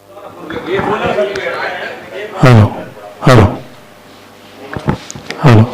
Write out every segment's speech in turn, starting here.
Hello hello hello.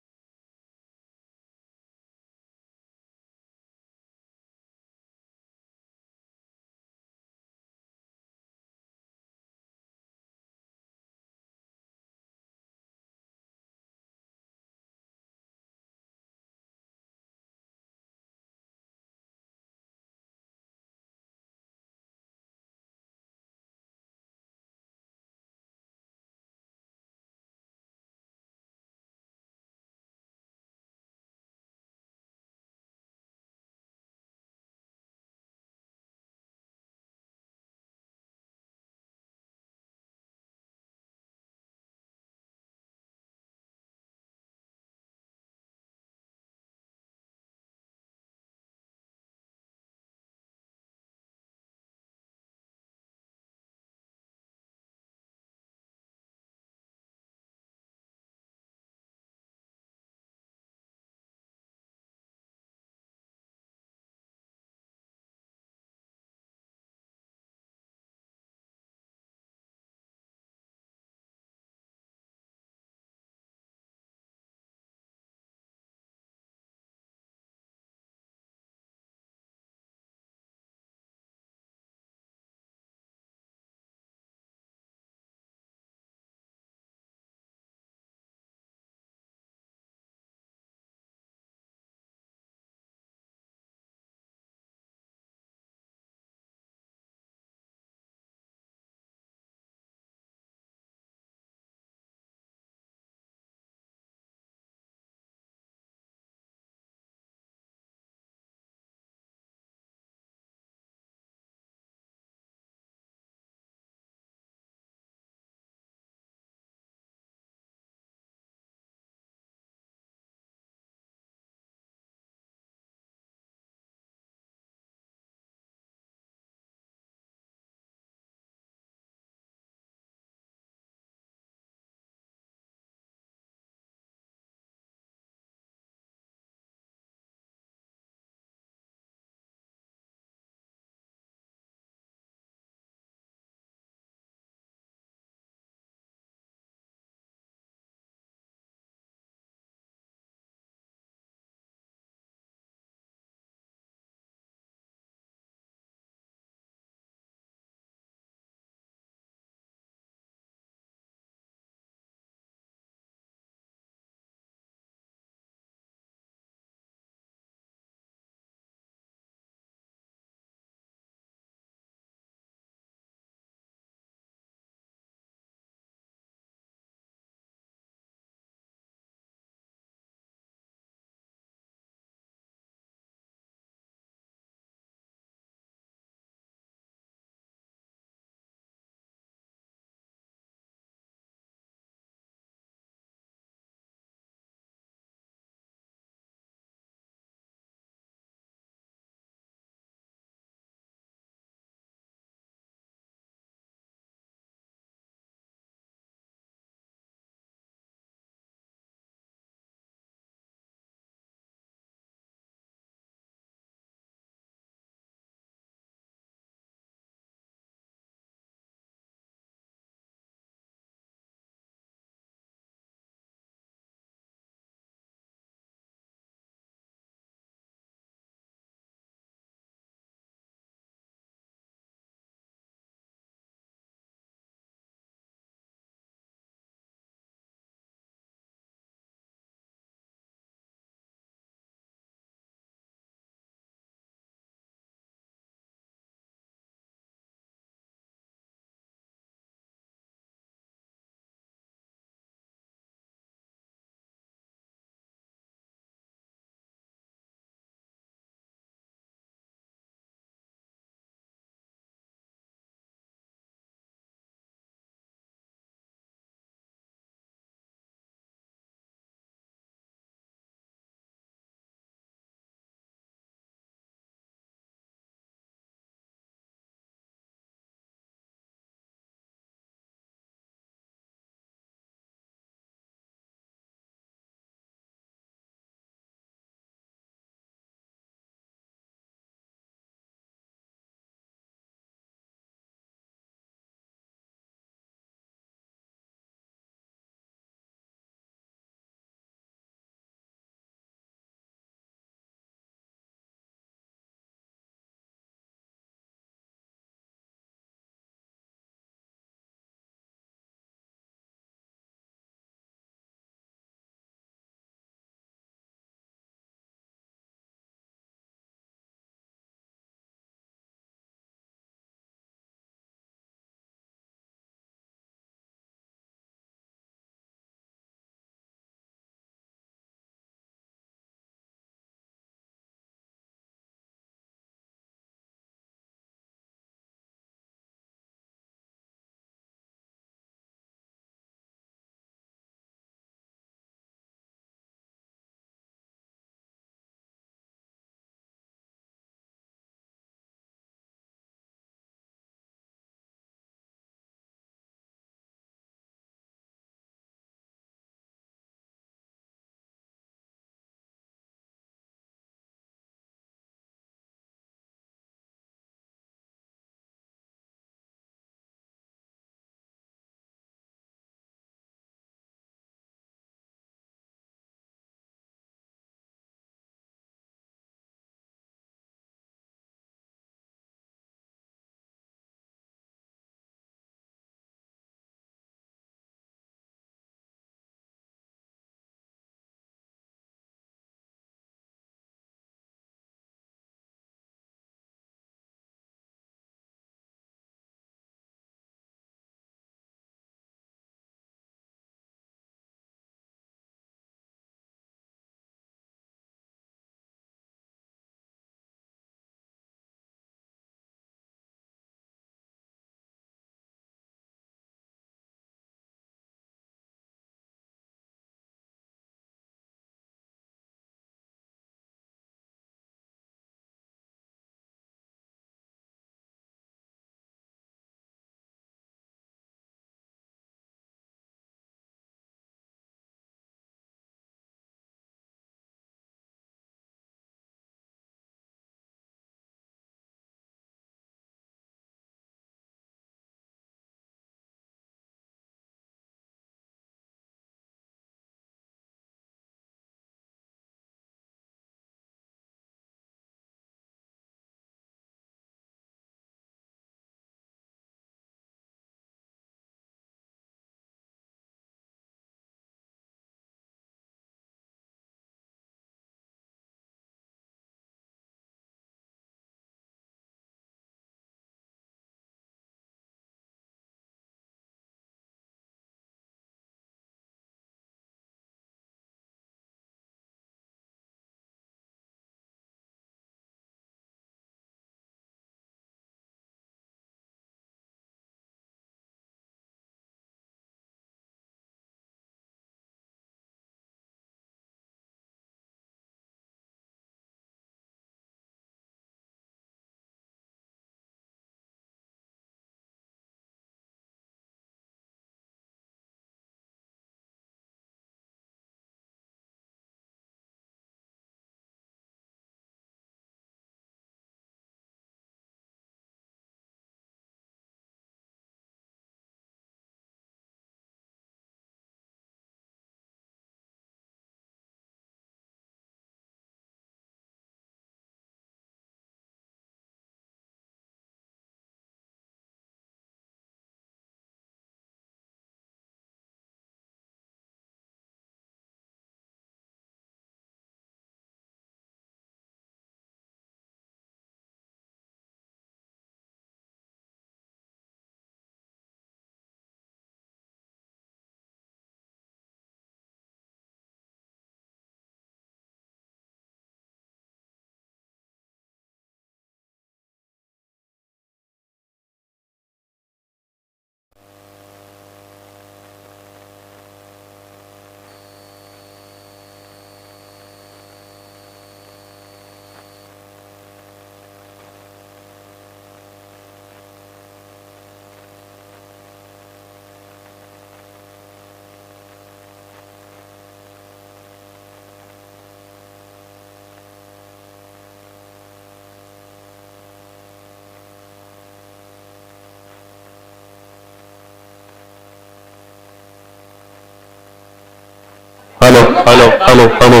hello, hello, hello,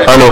hello.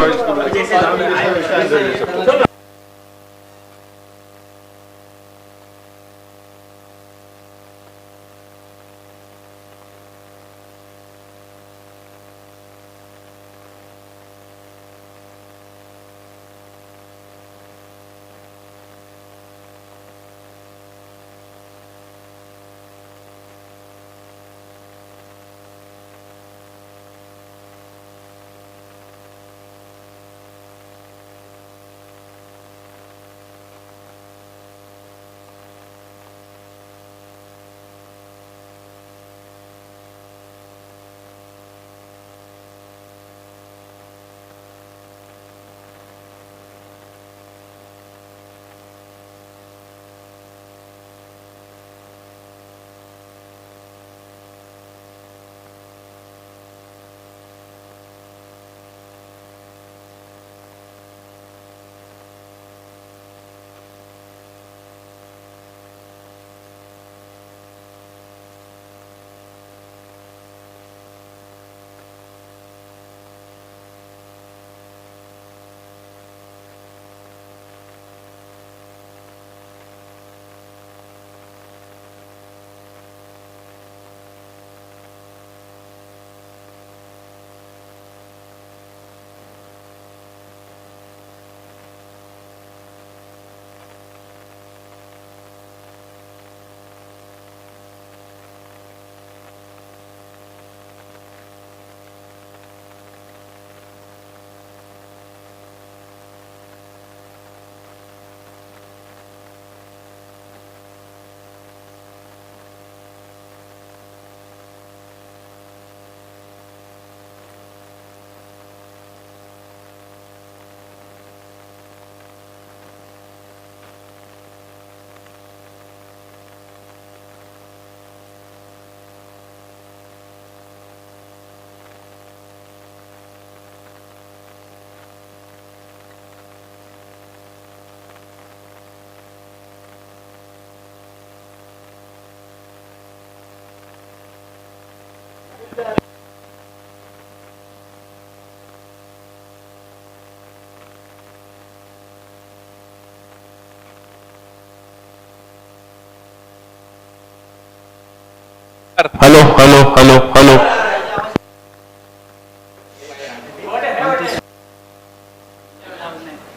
Hello, hello, hello, hello.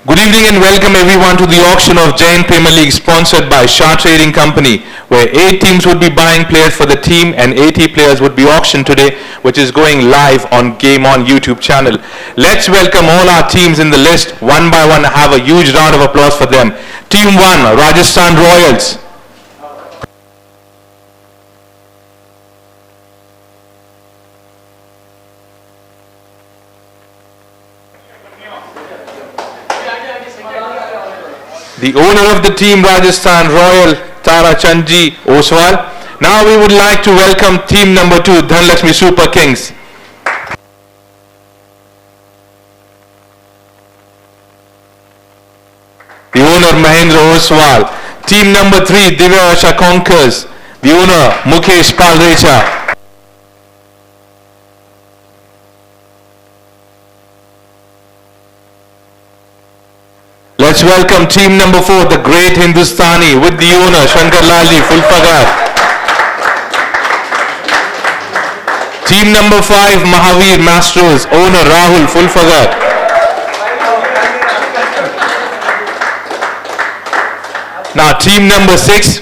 Good evening and welcome everyone to the auction of Jain Premier League sponsored by Shah Trading Company, where 8 teams would be buying players for the team and 80 players would be auctioned today, which is going live on Game On YouTube channel. Let's welcome all our teams in the list one by one. Have a huge round of applause for them. Team 1, Rajasthan Royals. The owner of the team, Rajasthan Royal, Tara Chandji Oswal. Now we would like to welcome team number 2, Dhanlakshmi Super Kings. The owner, Mahendra Oswal. Team number 3, Divya Asha Conkers. The owner, Mukesh Palrecha. Let's welcome team number 4, the Great Hindustani, with the owner, Shankar Lalji Fulfagar. Team number 5, Mahavir Mastros, owner Rahul Fulfagar. Now team number 6,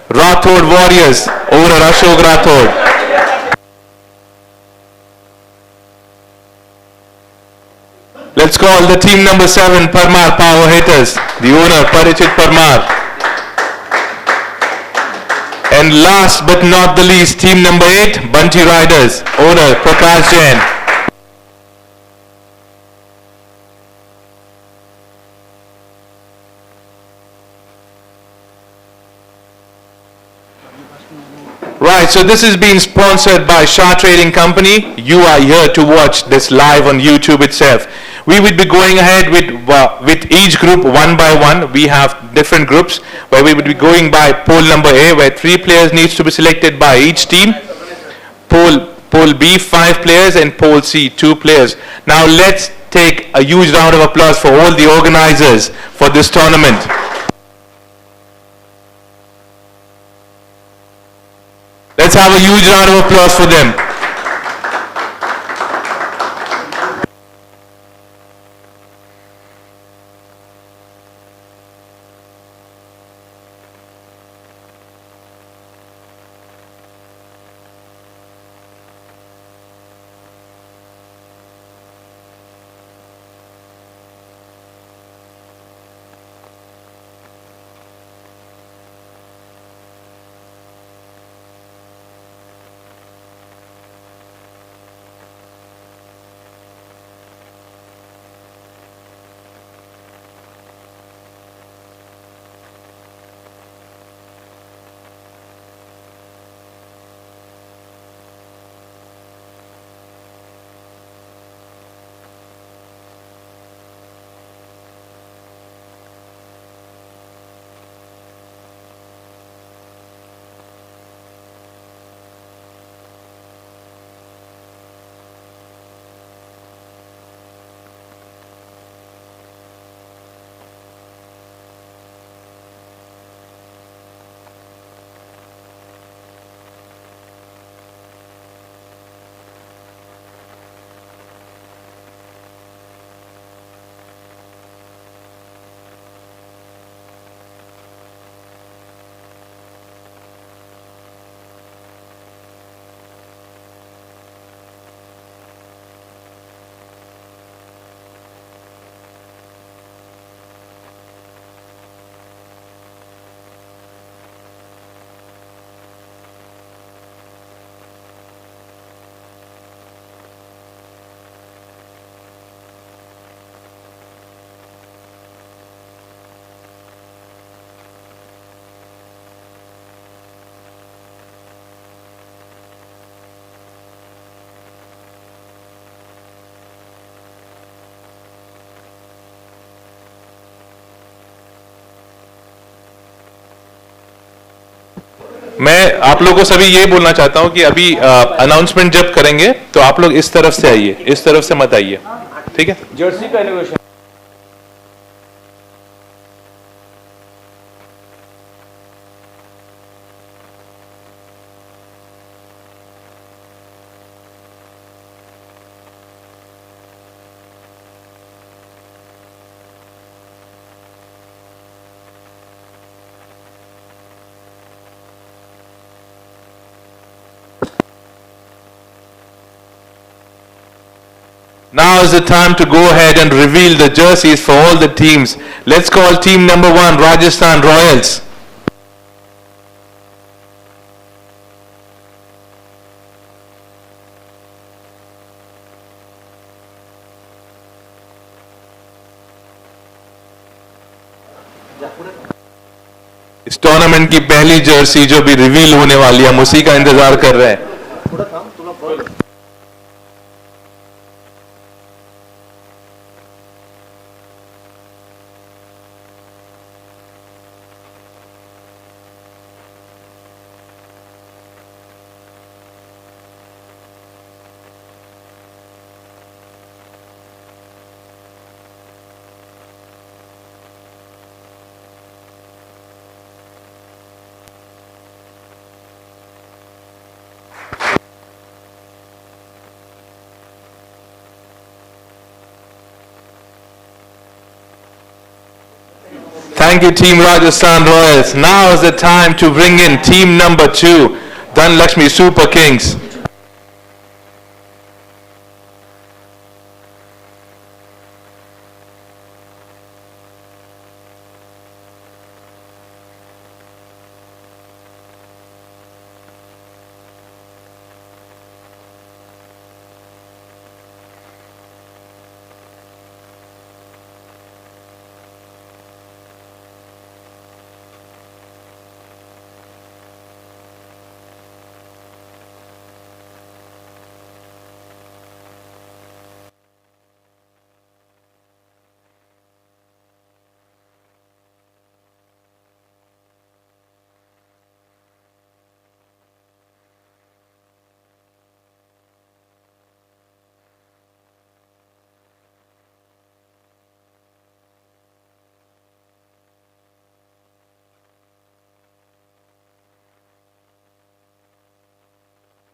Rathod Warriors, owner Ashok Rathod. Let's call the team number 7, Parmar Power Hitters, the owner Parichit Parmar. And last but not the least, team number 8, Bunty Riders, owner Prakash Jain. Right, so this is being sponsored by Shah Trading Company. You are here to watch this live on YouTube itself. We would be going ahead with each group one by one. We have different groups where we would be going by poll number A, where 3 players needs to be selected by each team. Poll Pool B, 5 players, and Pool C, 2 players. Now let's take a huge round of applause for all the organizers for this tournament. Let's have a huge round of applause for them. मैं आप लोगों को सभी ये बोलना चाहता हूं कि अभी अनाउंसमेंट जब करेंगे तो आप लोग इस तरफ से आइए, इस तरफ से मत आइए, ठीक है? जर्सी का innovation Now is the time to go ahead and reveal the jerseys for all the teams. Let's call team number 1, Rajasthan Royals. इस टूर्नामेंट की पहली जर्सी जो भी रिवील होने वाली है, हम उसी का इंतजार कर रहे हैं. Thank you, Team Rajasthan Royals. Now is the time to bring in team number 2, Dhanlakshmi Super Kings.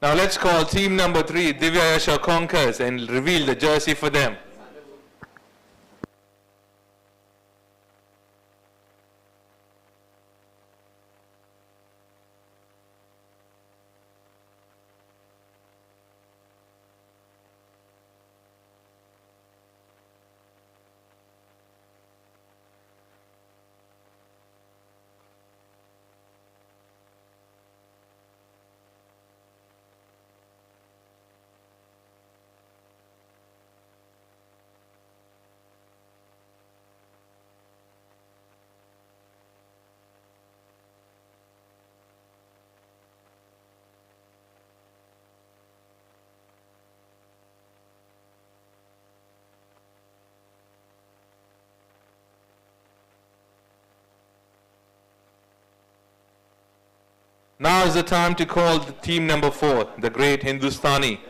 Now let's call team number 3, Divya Yasha Conquers, and reveal the jersey for them. Now is the time to call the team number 4, the great Hindustani.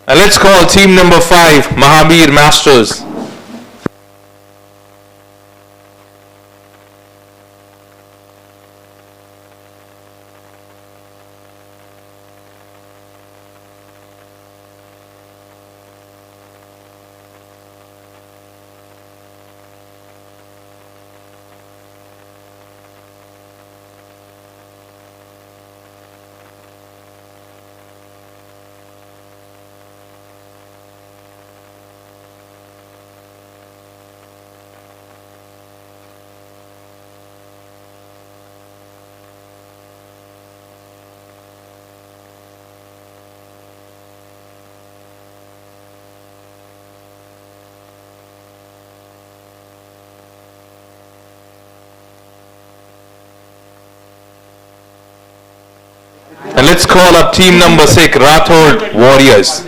Now let's call team number 5, Mahabir Masters. And let's call up team number 6, Rathod Warriors.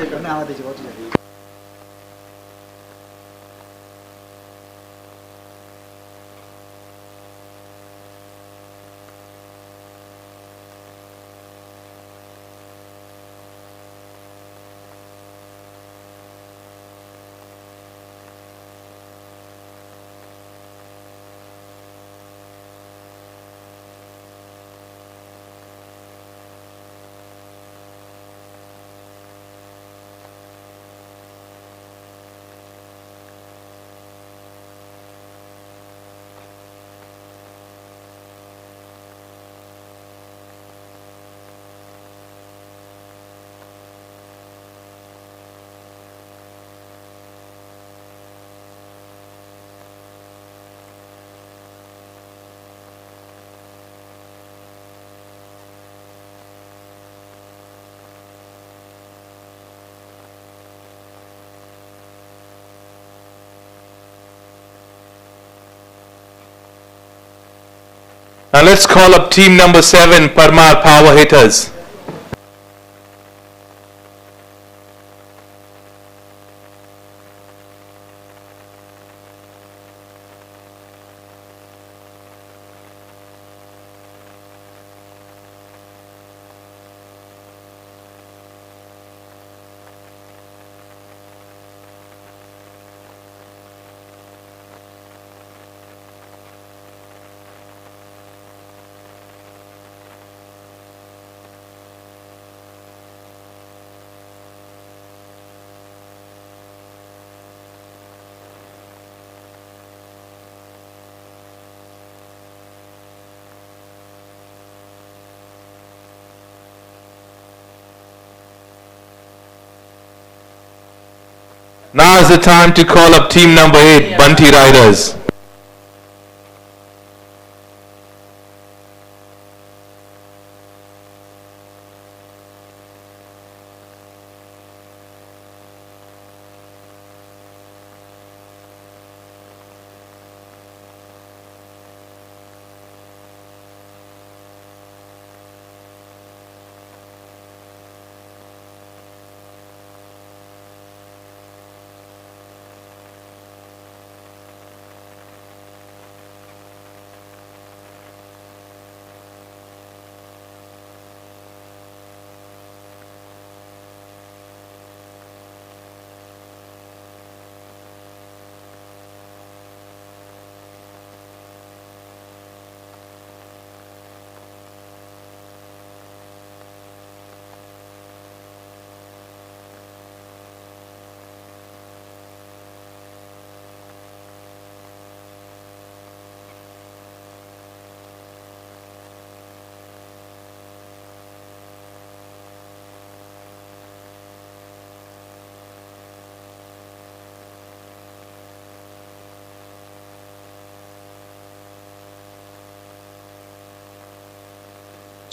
Now let's call up team number 7, Parmar Power Hitters. Now is the time to call up team number 8, Bunty Riders.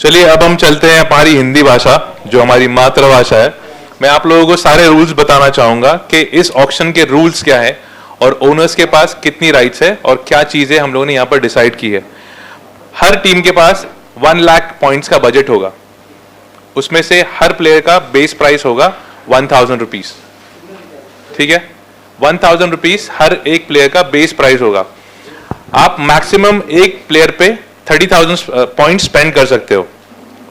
चलिए अब हम चलते हैं हमारी हिंदी भाषा, जो हमारी मातृभाषा है। मैं आप लोगों को सारे रूल्स बताना चाहूंगा कि इस ऑक्शन के रूल्स क्या है और ओनर्स के पास कितनी राइट्स है और क्या चीजें हम लोगों ने यहाँ पर डिसाइड की है। हर टीम के पास 1 लाख पॉइंट्स का बजट होगा, उसमें से हर प्लेयर का बेस प्राइस होगा 1000 रुपीज। ठीक है, 1000 रुपीज हर एक प्लेयर का बेस प्राइस होगा। आप मैक्सिमम एक प्लेयर पे 30,000 पॉइंट स्पेंड कर सकते हो,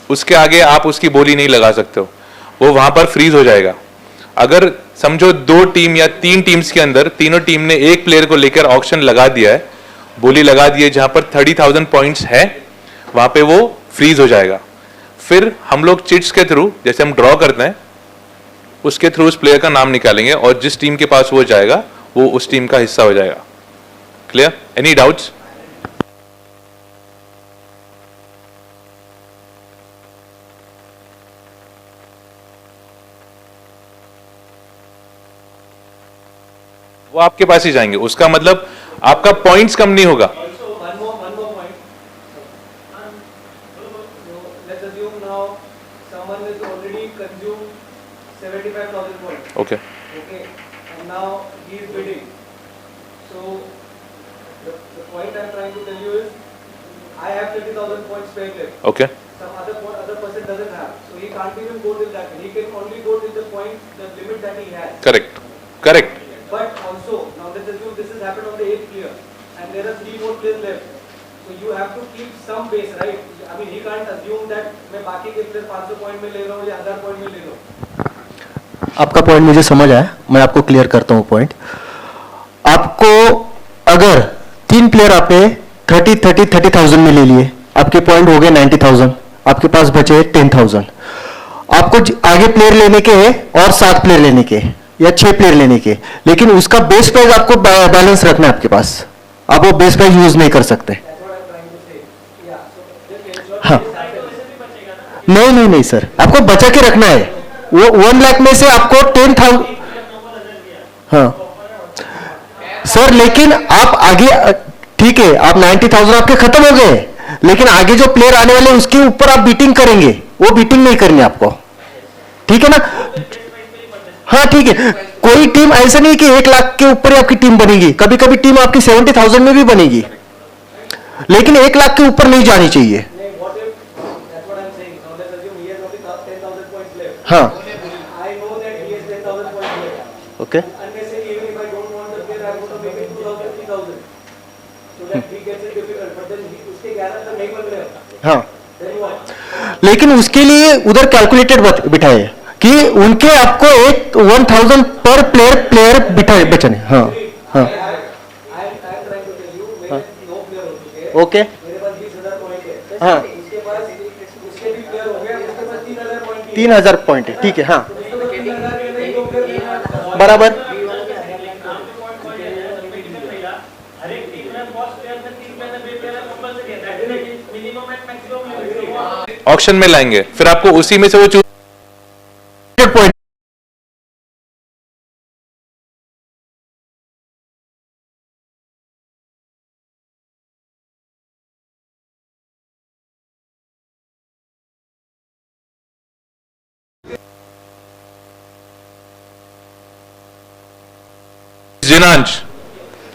उसके आगे आप उसकी बोली नहीं लगा सकते हो, वो वहां पर फ्रीज हो जाएगा। अगर समझो 2 टीम या 3 टीम्स के अंदर तीनों टीम ने एक प्लेयर को लेकर ऑक्शन लगा दिया है, बोली लगा दी है, जहां पर 30,000 पॉइंट्स है, वहां पे वो फ्रीज हो जाएगा। फिर हम लोग चिट्स के थ्रू, जैसे हम ड्रॉ करते हैं, उसके थ्रू उस प्लेयर का नाम निकालेंगे और जिस टीम के पास वो जाएगा वो उस टीम का हिस्सा हो जाएगा। क्लियर? Any doubts? वो आपके पास ही जाएंगे, उसका मतलब आपका पॉइंट्स कम नहीं होगा। Okay. Okay. And now he is bidding. So the point I am trying to tell you is, I have 30,000 points paid left. Okay. Some other person doesn't have, so he can't even go till that. He can only go till the point, the limit that he has. Correct. Correct. But also, now let's assume this has happened on the 8th player, and there are 3 more players left. So you have to keep some base, right? I mean, he can't assume that मैं बाकी के player 500 point में ले रहा हूँ या 1000 point में ले रहा हूँ। आपका पॉइंट मुझे समझ आया, मैं आपको क्लियर करता हूं पॉइंट। आपको अगर 3 प्लेयर आपने 30,000 में ले लिए, आपके पॉइंट हो गए 90,000, आपके पास बचे 10,000। आपको आगे प्लेयर लेने के हैं और 7 प्लेयर लेने के या 6 प्लेयर लेने के, लेकिन उसका बेस प्राइस आपको बैलेंस रखना है आपके पास, आप वो बेस प्राइस यूज नहीं कर सकते। हाँ, नहीं सर, आपको बचा के रखना है। वो 1 लाख में से आपको 10,000। हाँ सर, लेकिन आप आगे, ठीक है, आप 90,000 आपके खत्म हो गए, लेकिन आगे जो प्लेयर आने वाले उसके ऊपर आप बीटिंग करेंगे, वो बीटिंग नहीं करनी आपको। ठीक है ना? हाँ ठीक है, कोई टीम ऐसा नहीं कि 1 लाख के ऊपर ही आपकी टीम बनेगी, कभी कभी टीम आपकी 70,000 में भी बनेगी, लेकिन 1 लाख के ऊपर नहीं जानी चाहिए। हाँ ओके, हाँ, लेकिन उसके लिए उधर कैलकुलेटेड बिठाए कि उनके आपको 1000 पर प्लेयर बिठाए बचने। हाँ हाँ ओके, हाँ 3000 पॉइंट है, ठीक है, हाँ बराबर। ऑक्शन में लाएंगे, फिर आपको उसी में से वो choose point.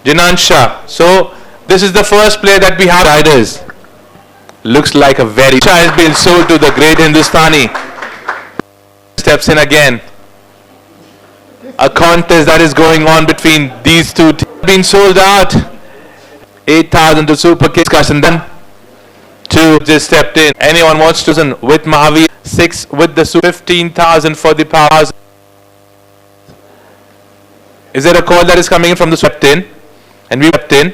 Jinansh Shah. So this is the first player that we have. Riders. Looks like a very has been sold to the great Hindustani. Steps in again. A contest that is going on between these two teams. Been sold out. 8,000 to Super Kids Kashandan. 2 just stepped in. Anyone wants to listen with Mahavir? 6 with the 15,000 for the powers. Is there a call that is coming in from the swept in? And we swept in.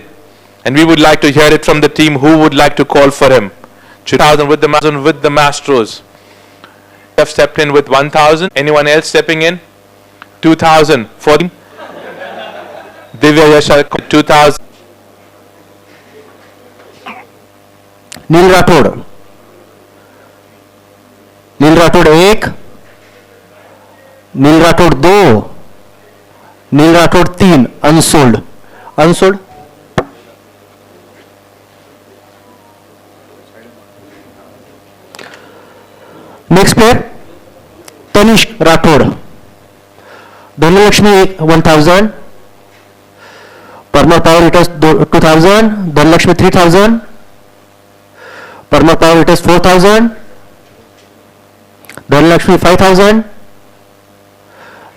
And we would like to hear it from the team who would like to call for him. 2,000 with the Mastros. Have stepped in with 1,000. Anyone else stepping in? 2,000 for him. Divya Yashar 2,000. Neel Rathod 1, Neel Rathod 2, Neel Rathod 3, unsold. Next player Tanishk Rathod, Dhanlakshmi 1000, Parmar power hitters 2000, Dhanlakshmi 3000, Parmar power hitters 4000, Dhanlakshmi 5000,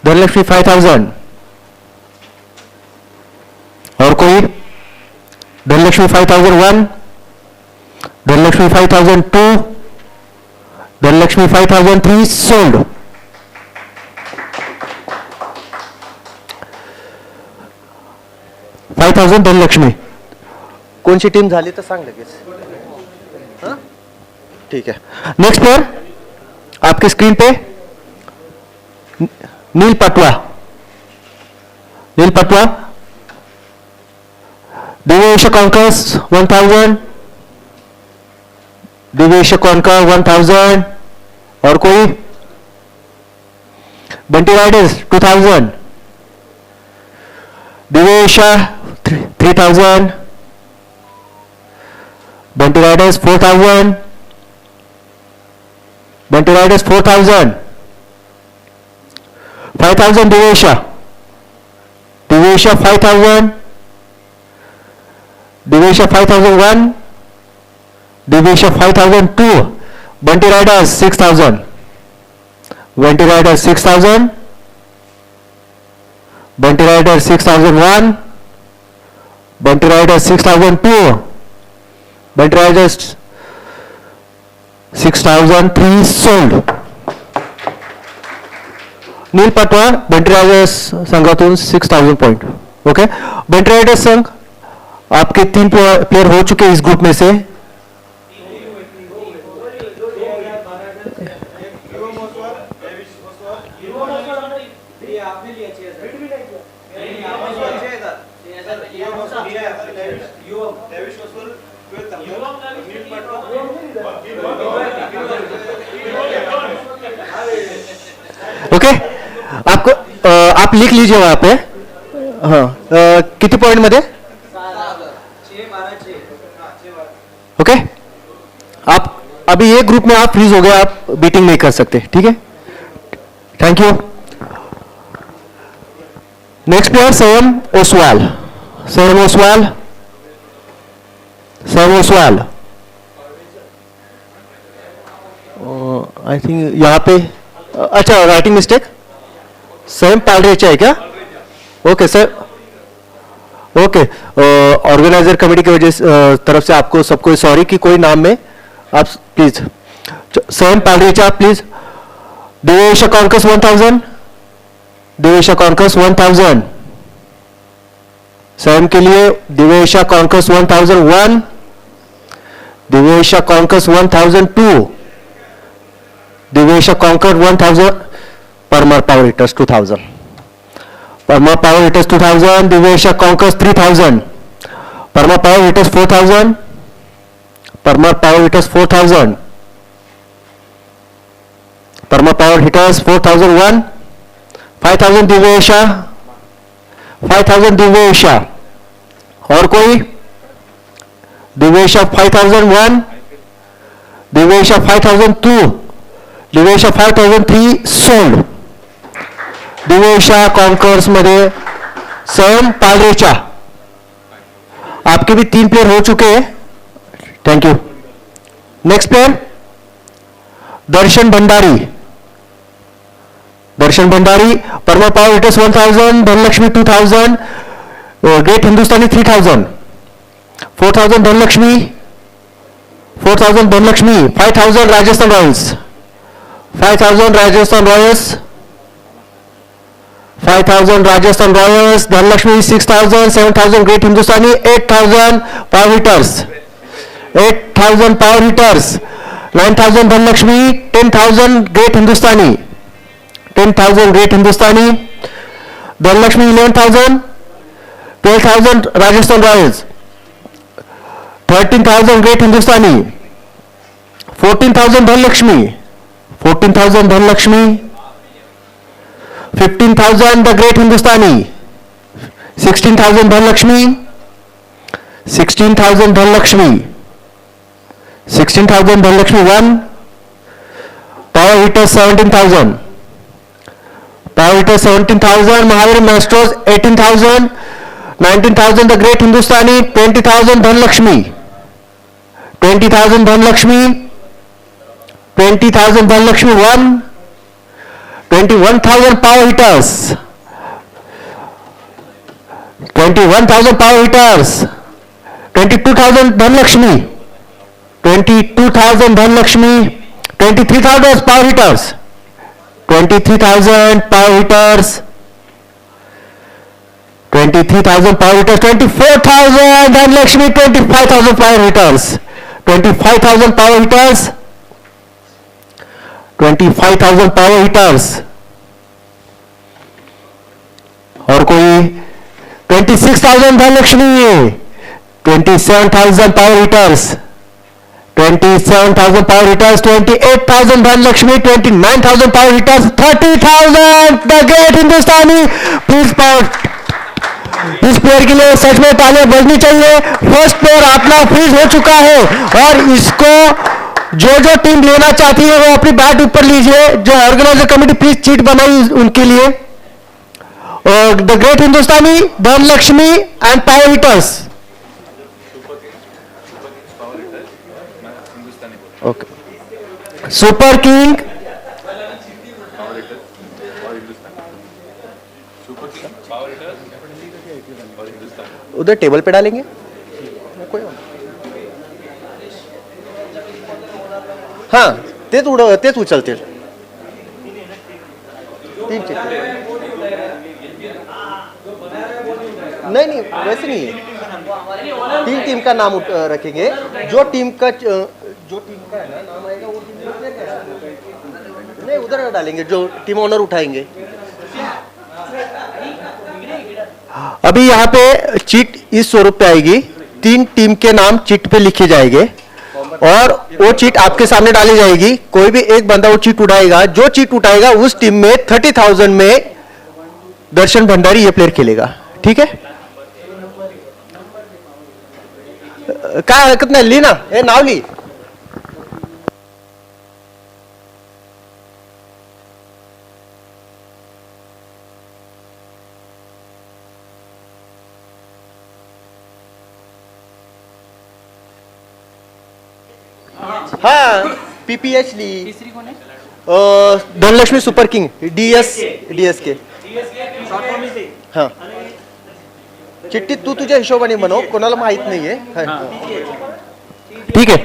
Dhanlakshmi 5000, और कोई? Dhanlakshmi 5001, Dhanlakshmi 5002, Dhanlakshmi 5003 sold. Dhanlakshmi. कोणची team झाली तर सांग लगेच. ठीक है. Next player आपके स्क्रीन पे नील पटवा. नील पटवा, दिवेश कॉन्कर्स 1000, दिवेश कॉन्कर 1000, और कोई? Bunty riders 2000, Divesh 3000, Bunty riders 4000, Bunty riders 4000, 5000 Divesha, Divesha 5000, Divesha 5001, Divesha 5002, Bunty riders 6000, Bunty riders 6000, Bunty riders 6001, Bunty riders 6002, Bunty riders 6003 sold. Neel Patwa Bunty riders संघातून 6000 पॉइंट. ओके. बंटी राइडर्स संघ आपके 3 प्लेयर हो चुके इस ग्रुप में से. ओके. आपको आप लिख लीजिए वहां पे. हाँ, कितने पॉइंट मध्ये? ओके. आप अभी ये ग्रुप में आप फ्रीज हो गए, आप बीटिंग नहीं कर सकते. ठीक है. Thank you. नेक्स्ट प्लेयर संयम ओसवाल. संयम ओसवाल, संयम ओसवाल. आई थिंक यहाँ पे अच्छा राइटिंग मिस्टेक. संयम पालरेचा है क्या? Okay sir. Okay. Organiser committee की वजह से तरफ से आपको सबको सॉरी कि कोई नाम में आप please. Sanyam Palrecha please. Divesh conquerors 1000, Divesh conquerors 1000. Sanyam के लिए Divesh conquerors 1001, Divesh conquerors 1002, Divesh conqueror 1000, Parmar power hitters 2000, Parmar power hitters 2000, Divesh conquerors 3000, Parmar power hitters 4000, Parmar power hitters 4000, Parmar power hitters 4001, 5000 Divesha, 5000 Divesha, और कोई? दिवेशा 5001, दिवेशा 5002, दिवेशा 5003 सोल्ड. दिवेशा कॉन्कर्स मध्ये संयम पालरेचा. आपके भी 3 प्लेयर हो चुके हैं. Thank you. Next player Darshan Bhandari. Darshan Bhandari, Parmar power hitters 1000, Dhanlaxmi 2000, great Hindustani 3000, 4000 Dhanlaxmi, 4000 Dhanlakshmi, 5000 Rajasthan Royals, 5000 Rajasthan Royals, 5000 Rajasthan Royals, Dhanlaxmi 6000, 7000 great Hindustani, 8000 power hitters, 8000 power hitters, 9000 Dhanlaxmi, 10000 great Hindustani, 10000 great Hindustani, Dhanlaxmi 11000, 12000 Rajasthan Royals, 13000 great Hindustani, 14000 Dhanlaxmi, 14000 Dhanlaxmi, 15,000 the great Hindustani, 16,000 Dhanlaxmi, 16,000 Dhanlaxmi, 16,000 Dhanlaxmi 1, power hitters 17,000. Power hitters 17,000. Mahavir Masters 18,000. 19,000 the Great Hindustani. 20,000 Dhanlakshmi. 20,000 Dhanlakshmi. 20,000 Dhanlakshmi 1. 21,000 power hitters. 21,000 power hitters. 22,000 Dhanlakshmi. 22,000 Dhanlakshmi. 23,000 power hitters. 23,000 power hitters. 23,000 power hitters. 24,000 Dhanlakshmi. 25,000 power hitters. 25,000 power hitters. 25,000 power hitters. और कोई 26,000 Dhanlakshmi. 27,000 power hitters. 27,000 power hitters. 28,000 Dhanlakshmi. 29,000 power hitters. 30,000 the Great Hindustani. Please power. इस player के लिए सच में तालियां बजनी चाहिए. First player अपना फ्रीज हो चुका है और इसको जो टीम लेना चाहती है वो अपनी बैट ऊपर लीजिए. जो ऑर्गेनाइजर कमेटी प्लीज चीट बनाई उनके लिए. The great Hindustani, Dhanlaxmi and power hitters. Okay. Super king, उधर टेबल पे डालेंगे. कोई हाँ तेच उचलते. तीन चिट्ठी. नहीं वैसे नहीं है. तीन टीम का नाम रखेंगे. जो टीम का है ना नाम आएगा वो टीम नहीं उधर डालेंगे. जो टीम ओनर उठाएंगे. अभी यहाँ पे चिट इस स्वरूप पे आएगी. तीन टीम के नाम चिट पे लिखे जाएंगे और वो चिट आपके सामने डाली जाएगी. कोई भी एक बंदा वो चिट उठाएगा. जो चिट उठाएगा उस टीम में 30,000 में दर्शन भंडारी ये प्लेयर खेलेगा. ठीक है. कितना ली ना नाव ली. हाँ पीपीएच ली. तीसरी कौन है? Dhanlakshmi super king. डीएस के. हाँ चिट्टी तू तुझ्या हिशोबाने बनव. कोणाला माहित नाहीये. ठीक है.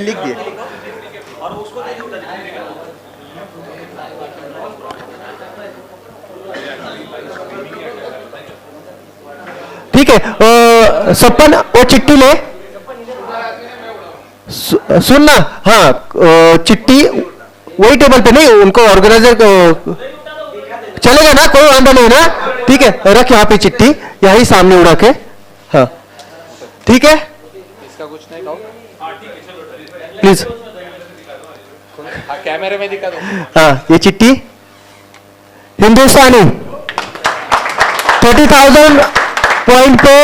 लिख दिए. ठीक है. सपन वो चिट्ठी ले. सुनना. हाँ चिट्ठी वही टेबल पे नहीं. उनको ऑर्गेनाइजर चलेगा ना. कोई वादा नहीं ना. ठीक है. रख यहाँ पे चिट्ठी यही सामने उड़ा के. हाँ ठीक है. इसका कुछ नहीं कहो प्लीज. कैमरे में दिखा दो. हाँ ये चिट्ठी हिंदुस्तानी 30,000 पॉइंट पे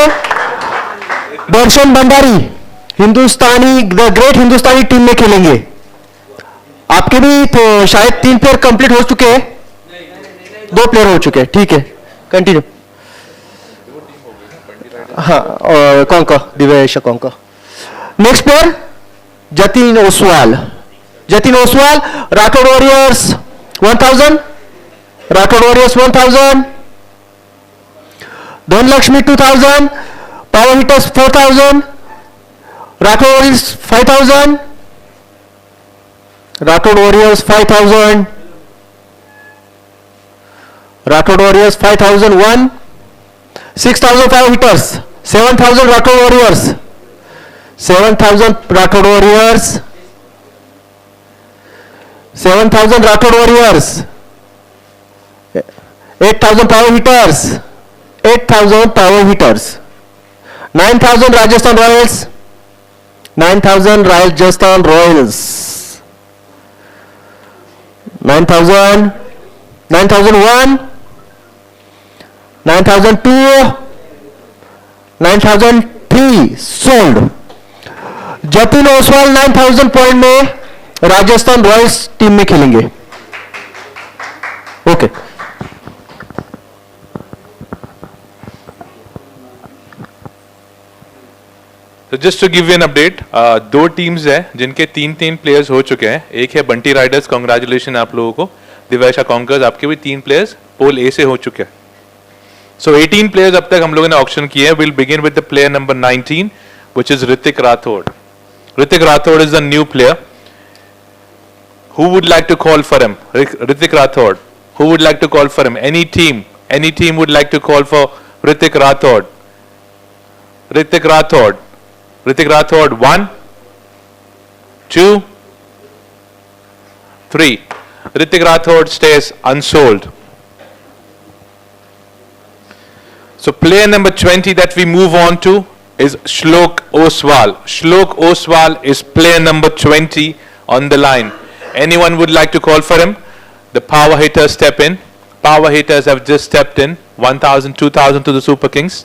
दर्शन भंडारी हिंदुस्तानी द ग्रेट हिंदुस्तानी टीम में खेलेंगे. आपके भी तो शायद 3 प्लेयर कंप्लीट हो चुके हैं. 2 प्लेयर हो चुके हैं. ठीक है कंटिन्यू. हाँ और कौन का दिवेश कौन का. Next player Jatin Oswal. Rathore warriors 1,000. Rathore warriors 1,000. Dhanlaxmi 2,000. Power hitters 4,000. Rathore warriors 5,000. Rathore warriors 5,000. Rathore warriors 5,001. 6,000 power hitters. 7,000 Rathore warriors. 7,000 Rathore warriors. 7,000 Rathore warriors. 8,000 power hitters. 8,000 power hitters. 9,000 Rajasthan Royals. 9,000 Rajasthan Royals. 9,000. 9,001. 9,002. 9,003 sold. Jatin Oswal 9,000 point में राजस्थान रॉयल्स टीम में खेलेंगे। ओके तो just to give you an update, दो teams है जिनके तीन तीन players हो चुके हैं। एक है बंटी राइडर्स, कॉन्ग्रेचुलेशन आप लोगों को। दिव्याशा कॉन्कर्स, आपके भी तीन प्लेयर्स पोल ए से हो चुके हैं। सो 18 प्लेयर्स अब तक हम लोगों ने ऑक्शन किए हैं। Will begin with the player number 19 which is Hrithik Rathore. Hrithik Rathore is the new player. Who would like to call for him? Hrithik Rathod. Who would like to call for him? Any team would like to call for Hrithik Rathod. Hrithik Rathod. Hrithik Rathod. 1, 2, 3. Hrithik Rathod stays unsold. So player number 20 that we move on to is Shlok Oswal. Shlok Oswal is player number 20 on the line. Anyone would like to call for him? The power hitters step in. Power hitters have just stepped in. 1,000, 2,000 to the Super Kings.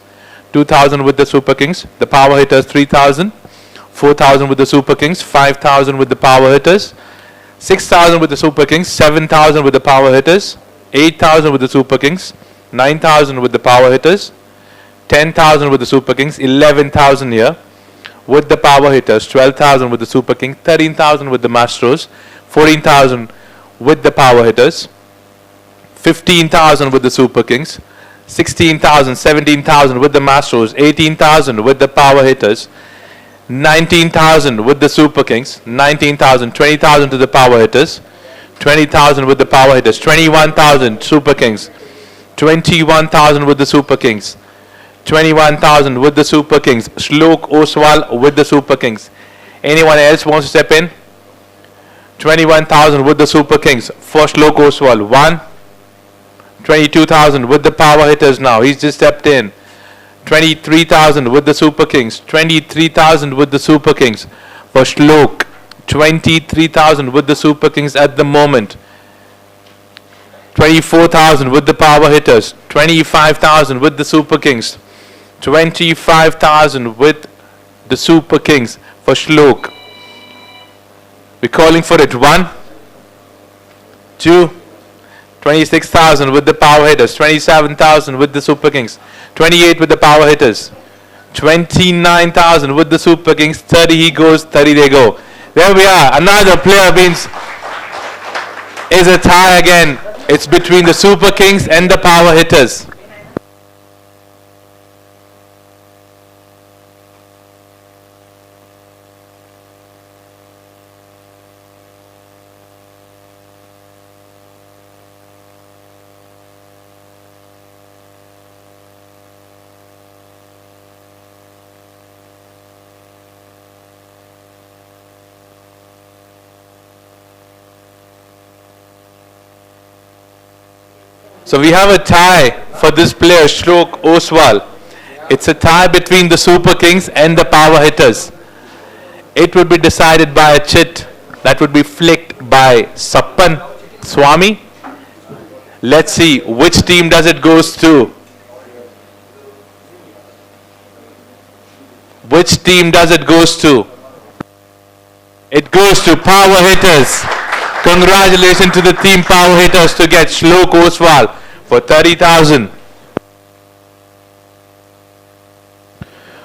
2,000 with the Super Kings. The power hitters 3,000. 4,000 with the Super Kings. 5,000 with the power hitters. 6,000 with the Super Kings. 7,000 with the power hitters. 8,000 with the Super Kings. 9,000 with the power hitters. 10,000 with the Super Kings. 11,000 here with the power hitters. 12,000 with the Super Kings. 13,000 with the Mastros. 14,000 with the power hitters. 15,000 with the Super Kings. 16,000, 17,000 with the Mastros. 18,000 with the power hitters. 19,000 with the Super Kings. 19,000, 20,000 to the power hitters. 20,000 with the power hitters. 21,000 Super Kings. 21,000 with the Super Kings. 21,000 with the Super Kings. Shlok Oswal with the Super Kings. Anyone else wants to step in? 21,000 with the Super Kings for Shlok Oswal. 1, 22,000 with the power hitters now. He's just stepped in. 23,000 with the Super Kings. 23,000 with the Super Kings for Shlok. 23,000 with the Super Kings at the moment. 24,000 with the power hitters. 25,000 with the Super Kings. 25,000 with the Super Kings for Shlok. We're calling for it. 1, 2, 26,000 with the power hitters. 27,000 with the Super Kings. 28 with the power hitters. 29,000 with the Super Kings. 30 he goes, 30 they go. There we are. Another player means is a tie again. It's between the Super Kings and the power hitters. So we have a tie for this player, Shlok Oswal. It's a tie between the Super Kings and the power hitters. It would be decided by a chit that would be flicked by Sappan Swami. Let's see which team does it goes to. Which team does it goes to? It goes to power hitters. Congratulations to the team power hitters to get Shlok Oswal for 30,000.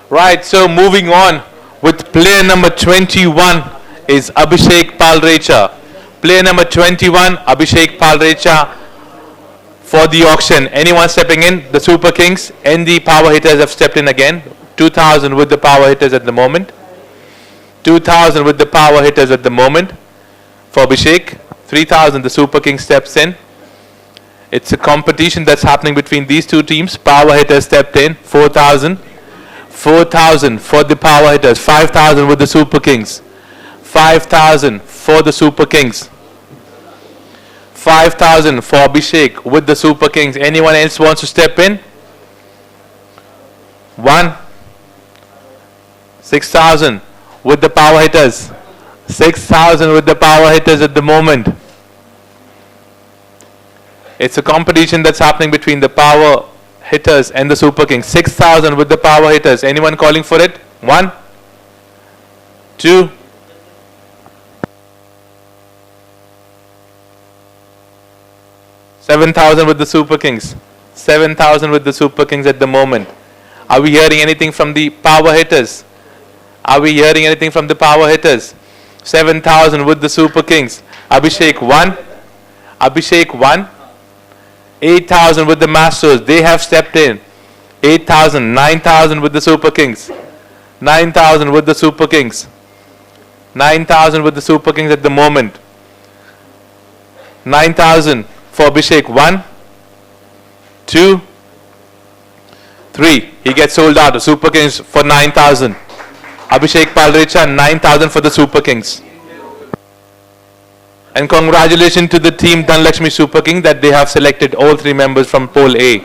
Right, so moving on with player number 21 is Abhishek Palrecha. Player number 21, Abhishek Palrecha for the auction. Anyone stepping in? The Super Kings and the power hitters have stepped in again. 2,000 with the power hitters at the moment. 2,000 with the power hitters at the moment. For Abhishek, 3,000 the Super King steps in. It's a competition that's happening between these two teams. Power hitters stepped in, 4,000. 4,000 for the power hitters, 5,000 with the Super Kings. 5,000 for the Super Kings. 5,000 for Abhishek with the Super Kings. Anyone else wants to step in? 1. 6,000 with the power hitters. 6,000 with the power hitters at the moment. It's a competition that's happening between the power hitters and the Super Kings. 6,000 with the power hitters. Anyone calling for it? 1, 2, 7,000 with the Super Kings. 7,000 with the Super Kings at the moment. Are we hearing anything from the power hitters? Are we hearing anything from the power hitters? 7,000 with the Super Kings. Abhishek 1. Abhishek 1. 8,000 with the Masters. They have stepped in. 8,000. 9,000 with the Super Kings. 9,000 with the Super Kings. 9,000 with the Super Kings at the moment. 9,000 for Abhishek. 1, 2, 3. He gets sold out. The Super Kings for 9,000. Abhishek Palrecha, 9,000 for the Super Kings. And congratulations to the team Dhanlakshmi Super King that they have selected all three members from Pool A.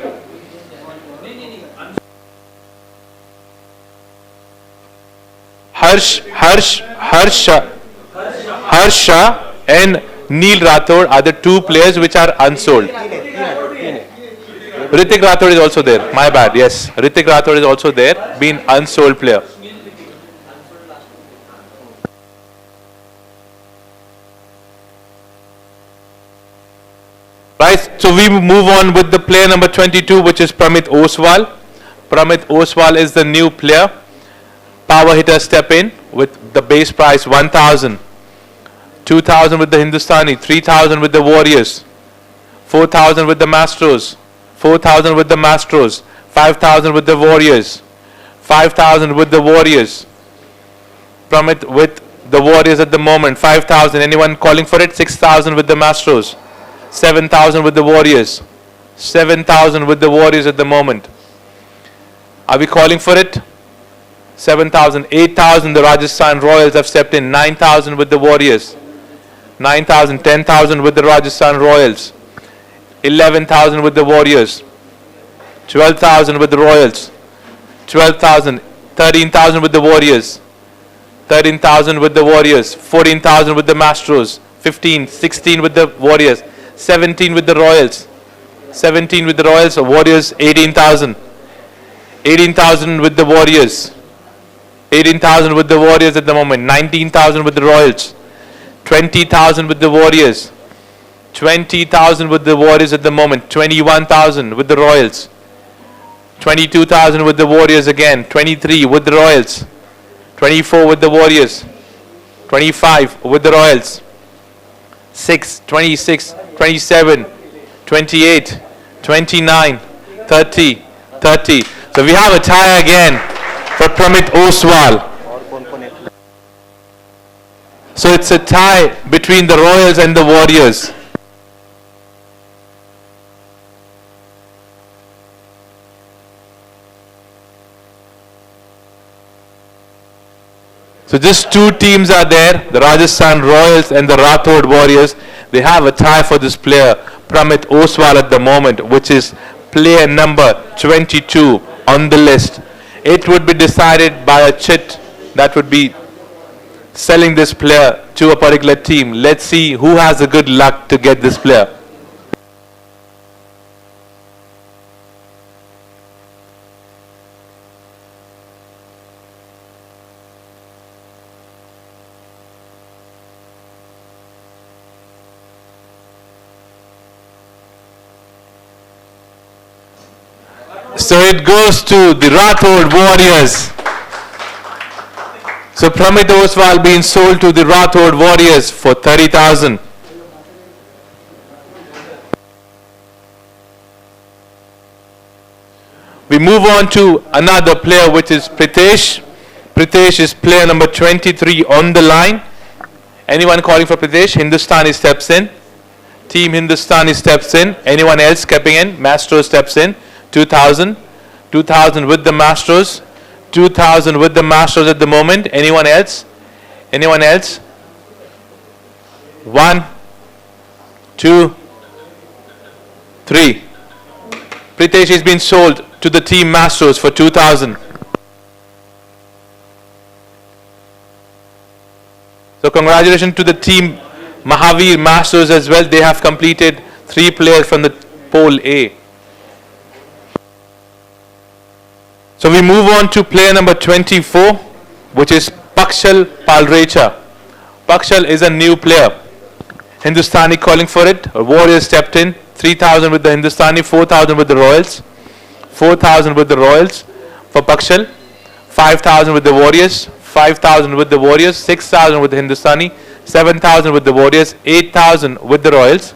Harsha and Neil Rathod are the two players which are unsold. Ritik Rathod is also there. My bad. Yes, Ritik Rathod is also there, being unsold player. Right, so we move on with the player number 22, which is Pramit Oswal. Pramit Oswal is the new player. Power hitter step in with the base price 1,000. 2,000 with the Hindustani, 3,000 with the Warriors, 4,000 with the Mastros, 4,000 with the Mastros, 5,000 with the Warriors, 5,000 with the Warriors. Pramit with the Warriors at the moment, 5,000. Anyone calling for it? 6,000 with the Mastros. 7,000 with the Warriors. 7,000 with the Warriors at the moment. Are we calling for it? 7,000. 8,000 the Rajasthan Royals have stepped in. 9,000 with the Warriors. 9,000. 10,000 with the Rajasthan Royals. 11,000 with the Warriors. 12,000 with the Royals. 12,000. 13,000 with the Warriors. 13,000 with the Warriors. 14,000 with the Mastros. 15, 16 with the Warriors. 17 with the Royals. 17 with the Royals. Warriors 18,000. 18,000 with the Warriors. 18,000 with the Warriors at the moment. 19,000 with the Royals. 20,000 with the Warriors. 20,000 with the Warriors at the moment. 21,000 with the Royals. 22,000 with the Warriors again. 23 with the Royals. 24 with the Warriors. 25 with the Royals. 6, 26, 27, 28, 29, 30, 30. So we have a tie again for Pramit Oswal. So it's a tie between the Royals and the Warriors. So just two teams are there, the Rajasthan Royals and the Rathod Warriors. They have a tie for this player, Pramit Oswal at the moment, which is player number 22 on the list. It would be decided by a chit that would be selling this player to a particular team. Let's see who has the good luck to get this player. So it goes to the Rathod Warriors. So Pramit Oswal being sold to the Rathod Warriors for 30,000. We move on to another player, which is Pritesh. Pritesh is player number 23 on the line. Anyone calling for Pritesh? Hindustani steps in. Team Hindustani steps in. Anyone else stepping in? Mastro steps in. 2,000. 2,000 with the Mastros. 2,000 with the Mastros at the moment. Anyone else? Anyone else? 1, 2, 3. Pritesh has been sold to the team Mastros for 2,000. So congratulations to the team Mahavir Masters as well. They have completed 3 players from the Pool A. So we move on to player number 24, which is Pakshal Palrecha. Pakshal is a new player. Hindustani calling for it. Warriors stepped in. 3,000 with the Hindustani, 4,000 with the Royals, 4,000 with the Royals for Pakshal, 5,000 with the Warriors, 5,000 with the Warriors, 6,000 with the Hindustani, 7,000 with the Warriors, 8,000 with the Royals,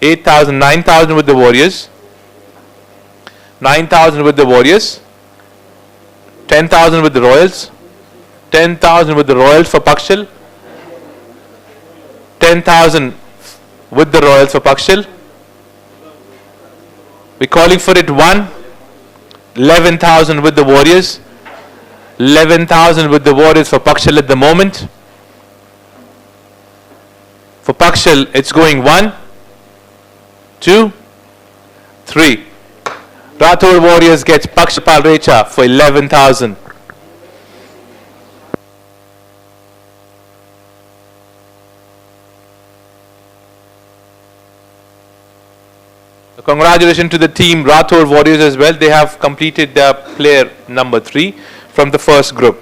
8,000, 9,000 with the Warriors, 9,000 with the Warriors, 10,000 with the Royals, 10,000 with the Royals for Pakshal, 10,000 with the Royals for Pakshal. We're calling for it 1, 11,000 with the Warriors, 11,000 with the Warriors for Pakshal at the moment. For Pakshal, it's going 1, 2, 3. Rathod Warriors gets Pakshal Palrecha for 11,000. Congratulations to the team Rathod Warriors as well. They have completed their player number 3 from the first group.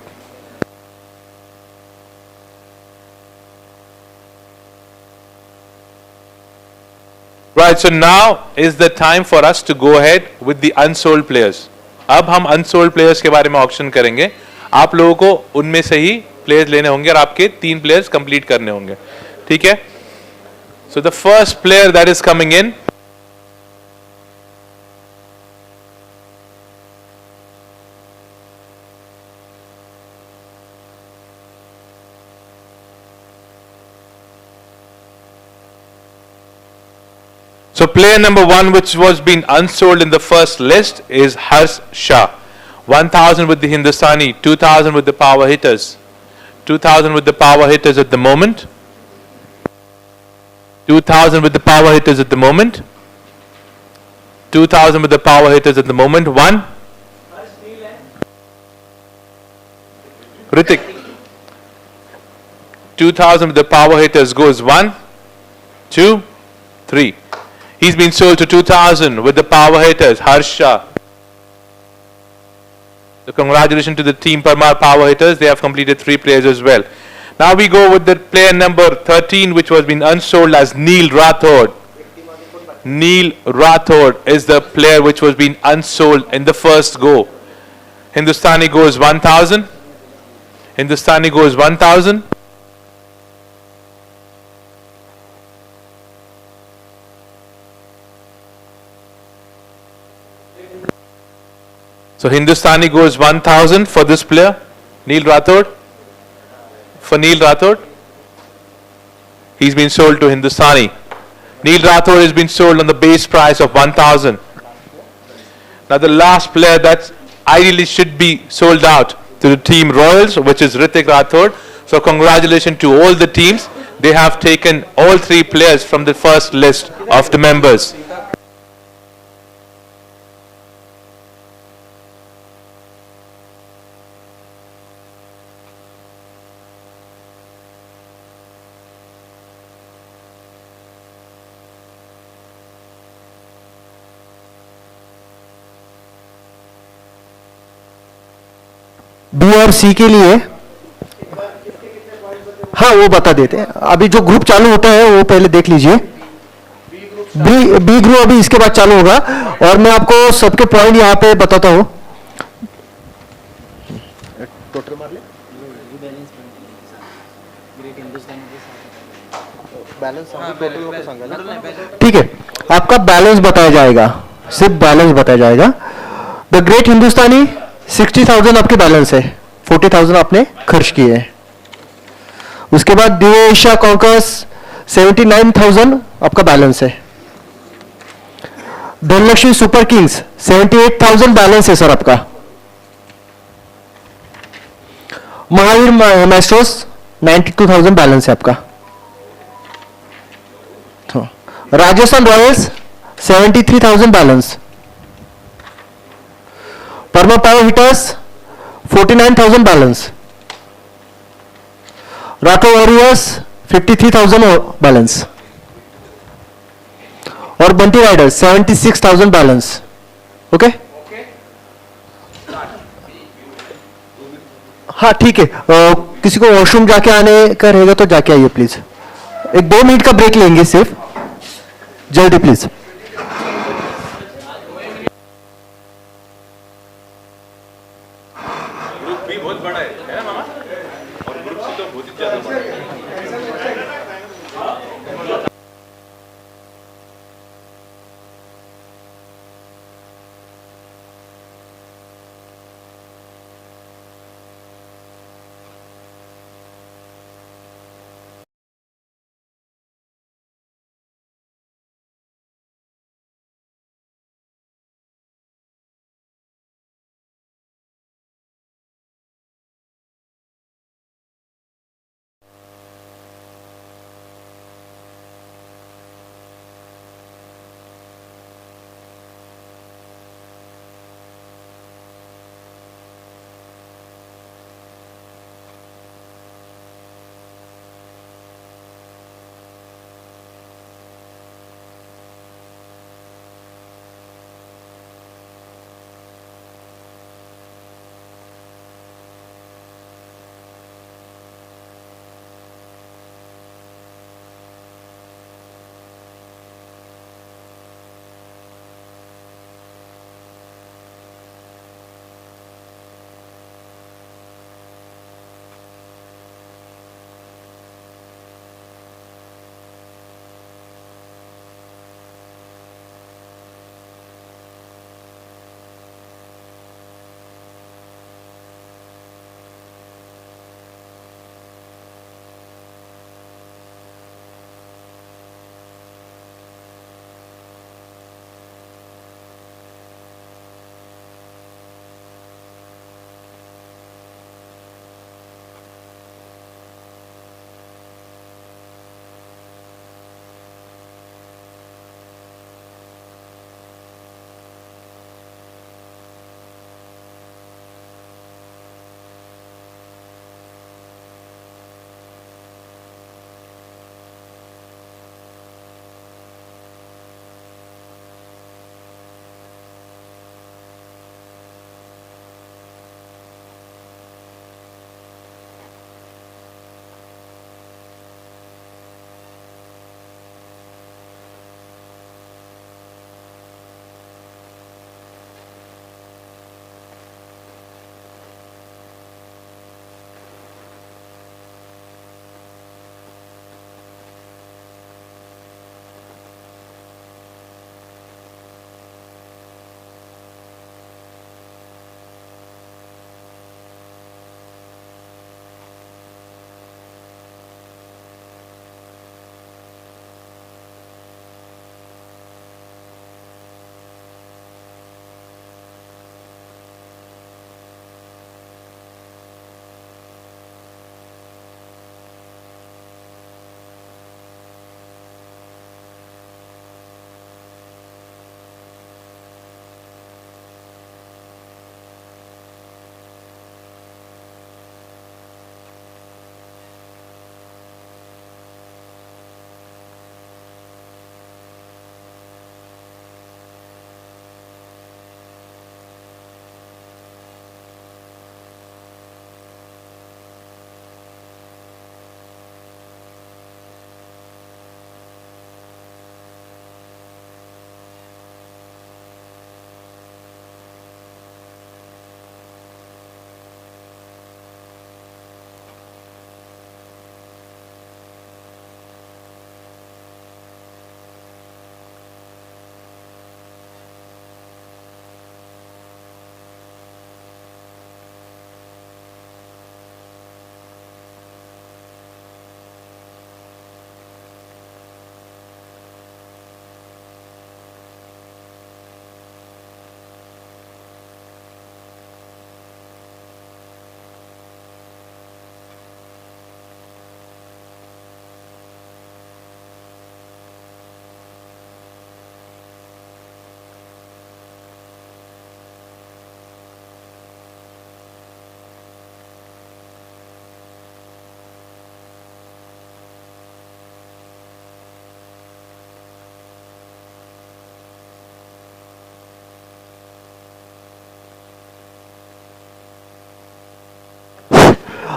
Right, so now is the time for us to go ahead with the unsold players. अब हम unsold players के बारे में auction करेंगे. आप लोगों को उनमें से ही players लेने होंगे और आपके 3 players complete करने होंगे. ठीक है? So the first player that is coming in So player number 1 which was being unsold in the first list is Harsh Shah. 1,000 with the Hindustani, 2,000 with the power hitters. 2,000 with the power hitters at the moment. 2,000 with the power hitters at the moment. 2,000 with the power hitters at the moment. 1. Ritik. 2,000 with the power hitters goes 1, 2, 3. He's been sold to 2,000 with the power hitters, Harsha. So congratulations to the team Parmar power hitters. They have completed 3 players as well. Now we go with the player number 13 which was been unsold as Neil Rathod. Neil Rathod is the player which was being unsold in the first go. Hindustani goes 1,000. Hindustani goes 1,000. So Hindustani goes 1,000 for this player, Neil Rathod. For Neil Rathod, he's been sold to Hindustani. Neil Rathod has been sold on the base price of 1,000. Now the last player that ideally should be sold out to the team Royals, which is Ritik Rathod. So congratulations to all the teams. They have taken all 3 players from the first list of the members. B और C के लिए हाँ वो बता देते हैं. अभी जो ग्रुप चालू होता है वो पहले देख लीजिए. बी ग्रुप अभी इसके बाद चालू होगा और मैं आपको सबके पॉइंट यहाँ पे बताता हूँ. टोटल मार ले. ठीक है, आपका बैलेंस बताया जाएगा, सिर्फ बैलेंस बताया जाएगा. द ग्रेट हिंदुस्तानी 60,000 आपके बैलेंस है, 40,000 आपने खर्च किए हैं. उसके बाद दिवेशा कॉन्कर्स 79,000 आपका बैलेंस है. धनलक्ष्मी सुपर किंग्स 78,000 बैलेंस है सर आपका. महावीर मैस्ट्रोस 92,000 बैलेंस है आपका. Rajasthan royals 73,000 balance. Parma power hitters 49,000 balance. Rathore warriors 53,000 balance और बंटी राइडर्स 76,000 बैलेंस. ओके हाँ ठीक है. किसी को वॉशरूम जाके आने का रहेगा तो जाके आइए प्लीज. 1-2 मिनट का ब्रेक लेंगे सिर्फ, जल्दी प्लीज.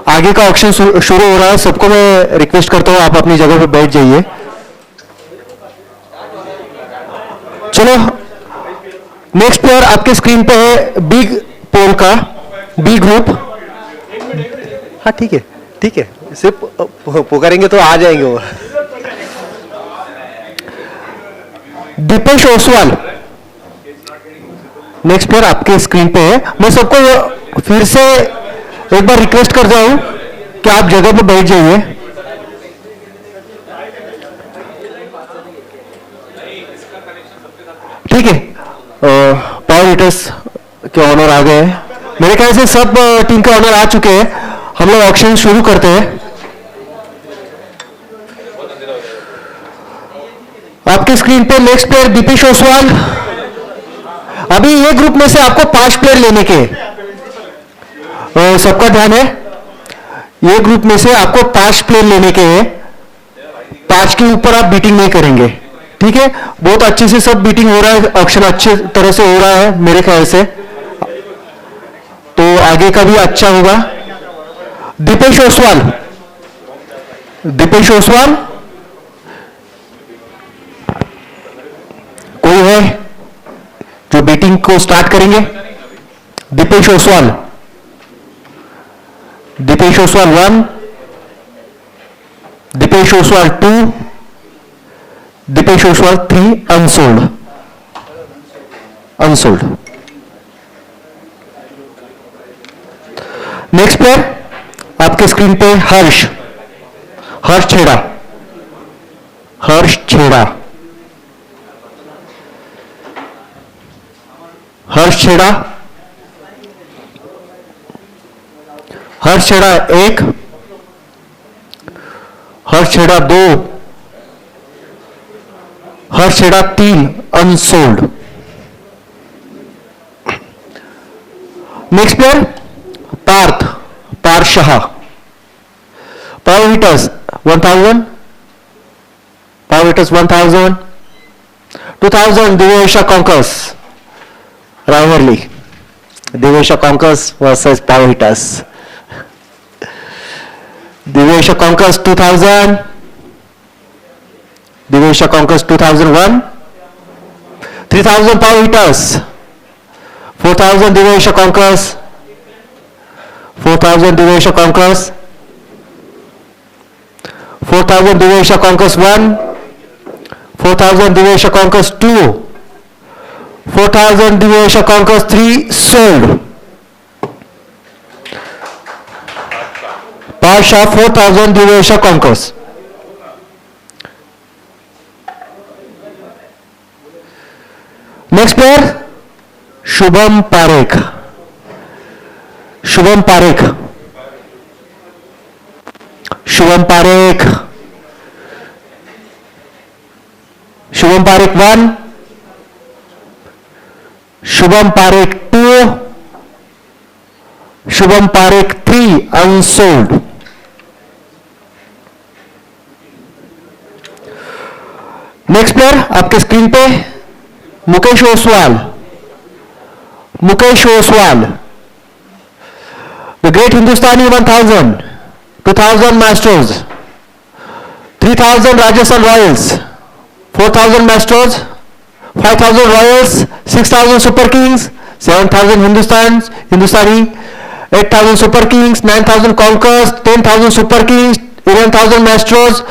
आगे का ऑक्शन शुरू हो रहा है। सबको मैं रिक्वेस्ट करता हूं आप अपनी जगह पे बैठ जाइए। चलो नेक्स्ट प्लेयर आपके स्क्रीन पे है बिग पोल का बी ग्रुप। हाँ ठीक है, सिर्फ पुकारेंगे तो आ जाएंगे वो। दीपेश ओसवाल नेक्स्ट प्लेयर आपके स्क्रीन पे है। मैं सबको फिर से एक बार रिक्वेस्ट कर रहा हूं कि आप जगह पे बैठ जाइए। ठीक है, पावर हिटर्स के ऑनर आ गए हैं। मेरे ख्याल से सब टीम के ऑनर आ चुके हैं। हम लोग ऑक्शन शुरू करते हैं। आपके स्क्रीन पे नेक्स्ट प्लेयर दीपेश ओसवाल। अभी ये ग्रुप में से आपको 5 प्लेयर लेने के, सबका ध्यान है, ये ग्रुप में से आपको 5 प्लेयर लेने के हैं। 5 के ऊपर आप बीटिंग नहीं करेंगे। ठीक है, बहुत अच्छे से सब बीटिंग हो रहा है, ऑक्शन अच्छे तरह से हो रहा है मेरे ख्याल से, तो आगे का भी अच्छा होगा। दीपेश ओसवाल कोई है जो बीटिंग को स्टार्ट करेंगे? Deepesh Oswal 1, Deepesh Oswal 2, Deepesh Oswal 3 unsold. Next player आपके स्क्रीन पे हर्ष छेड़ा। हर्ष छेड़ा 1, हर्ष छेड़ा 2, Harsh Chheda 3 unsold. Next player Parth Shah. Power hitters 1000, 2000 Divesha conquerors rivalry. Divesha conquerors versus power hitters. Divesha conquerors 2000, Divesha conquerors 2001, 3000 power hitters, 4000 Divesha conquerors, 4000 Divesha conquerors, 4000 Divesha conquerors 1, 4000 Divesha conquerors 2, 4000 Divesha conquerors 3 sold. Pasha 4000 Divesha conquerors. Next player Shubham Parekh. Shubham Parekh 1, Shubham Parekh 2, Shubham Parekh 3 unsold. Next player आपके screen पे Mukesh Oswal. The great Hindustani 1000, 2000 masters, 3000 Rajasthan royals, 4000 masters, 5000 Royals, 6000 super Kings, 7000 Hindustani, 8000 super Kings, 9000 conquers, 10,000 super Kings, 11,000 masters,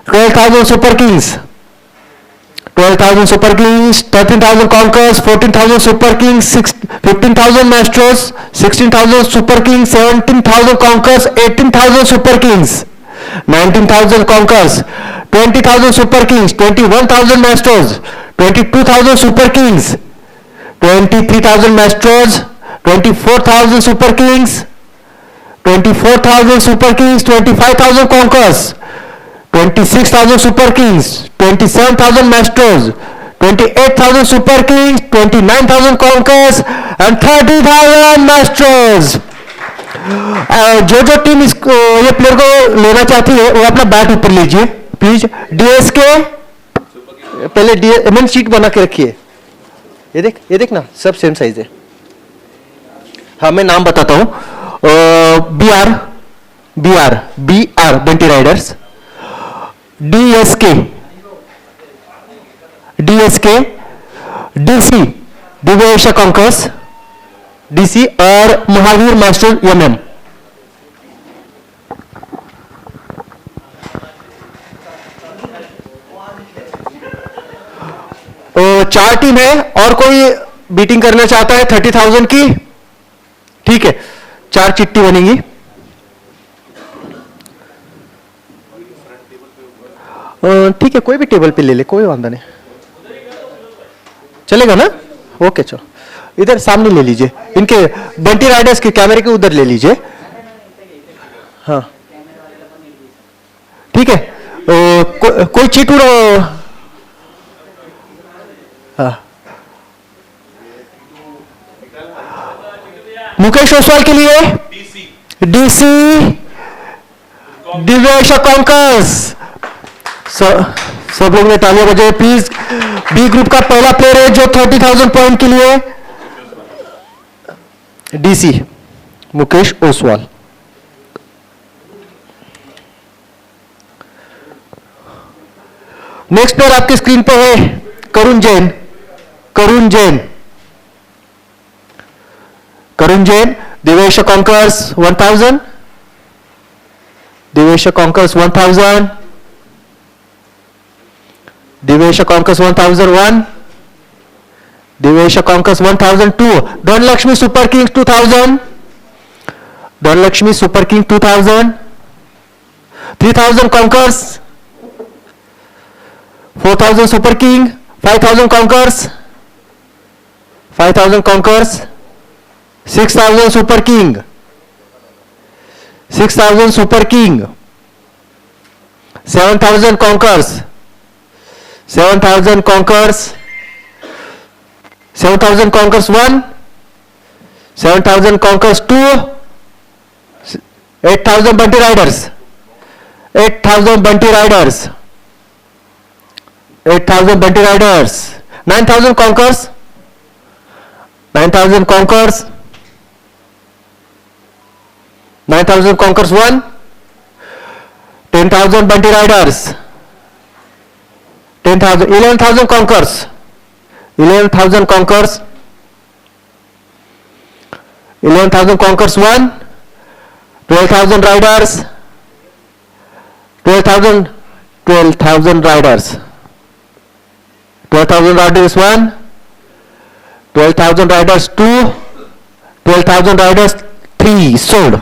12,000 super Kings, 12,000 super Kings, 13,000 conquers, 14,000 super Kings, 15,000 masters, 16,000 super Kings, 17,000 conquers, 18,000 super Kings, 19,000 conquers, 20,000 super Kings, 21,000 masters, 22,000 super Kings, 23,000 masters, 24,000 super Kings, 24,000 super Kings, 25,000 conquers, 26,000 super Kings, 27,000 masters, 28,000 super Kings, 29,000 conquers and 30,000 masters. जो team ये player को लेना चाहती है वो अपना bat ऊपर लीजिए प्लीज। डीएसके पहले मैंने शीट बना के रखी है, ये देख ना, सब सेम साइज है। हाँ मैं नाम बताता हूं, BR BR Bunty Riders. DSK DC Divya Asia conquers DC और महावीर मास्टर MM. तो 4 टीम है, और कोई बीटिंग करना चाहता है 30,000 की? ठीक है, 4 चिट्ठी बनेंगी. ठीक है, कोई भी टेबल पे ले ले, कोई वांदा नहीं, चलेगा ना? ओके, चलो इधर सामने ले लीजिए, इनके बंटी राइडर्स के कैमरे के उधर ले लीजिए. हाँ ठीक है. कोई चिट उड़ो. हाँ. मुकेश ओसवाल के लिए DC दिव्य एशिया कॉन्कर्स. सब लोग ने तालियां बजाई प्लीज. बी ग्रुप का पहला प्लेयर है जो 30,000 पॉइंट के लिए DC Mukesh Oswal. Next player आपके स्क्रीन पर है करुण जैन. करुण Jain Divya Asia conquers 1000. Divya Asia conquers 1000. Divya Asia conquers 1001. Divya Asia conquers 1002. Dhanlaxmi super Kings 2000. Dhanlaxmi super king 2000. 3000 conquers. 4000 super king. 5000 conquers. 5000 conquers. 6000 super king. 6000 super king. 7000 conquers. 7000 conquers. 7000 conquers 1. 7000 conquers 2. 8000 bunty riders. 8000 bunty riders. 8000 bunty riders. 9000 conquers. 9000 conquers. 9000 conquers 1. 10,000 bunty riders. 10,000, 11,000 conquers. 11,000 conquers. 11,000 conquers 1. 12,000 riders. 12,000 riders. 12,000 riders 1. 12,000 riders 2. 12,000 riders 3. Sold.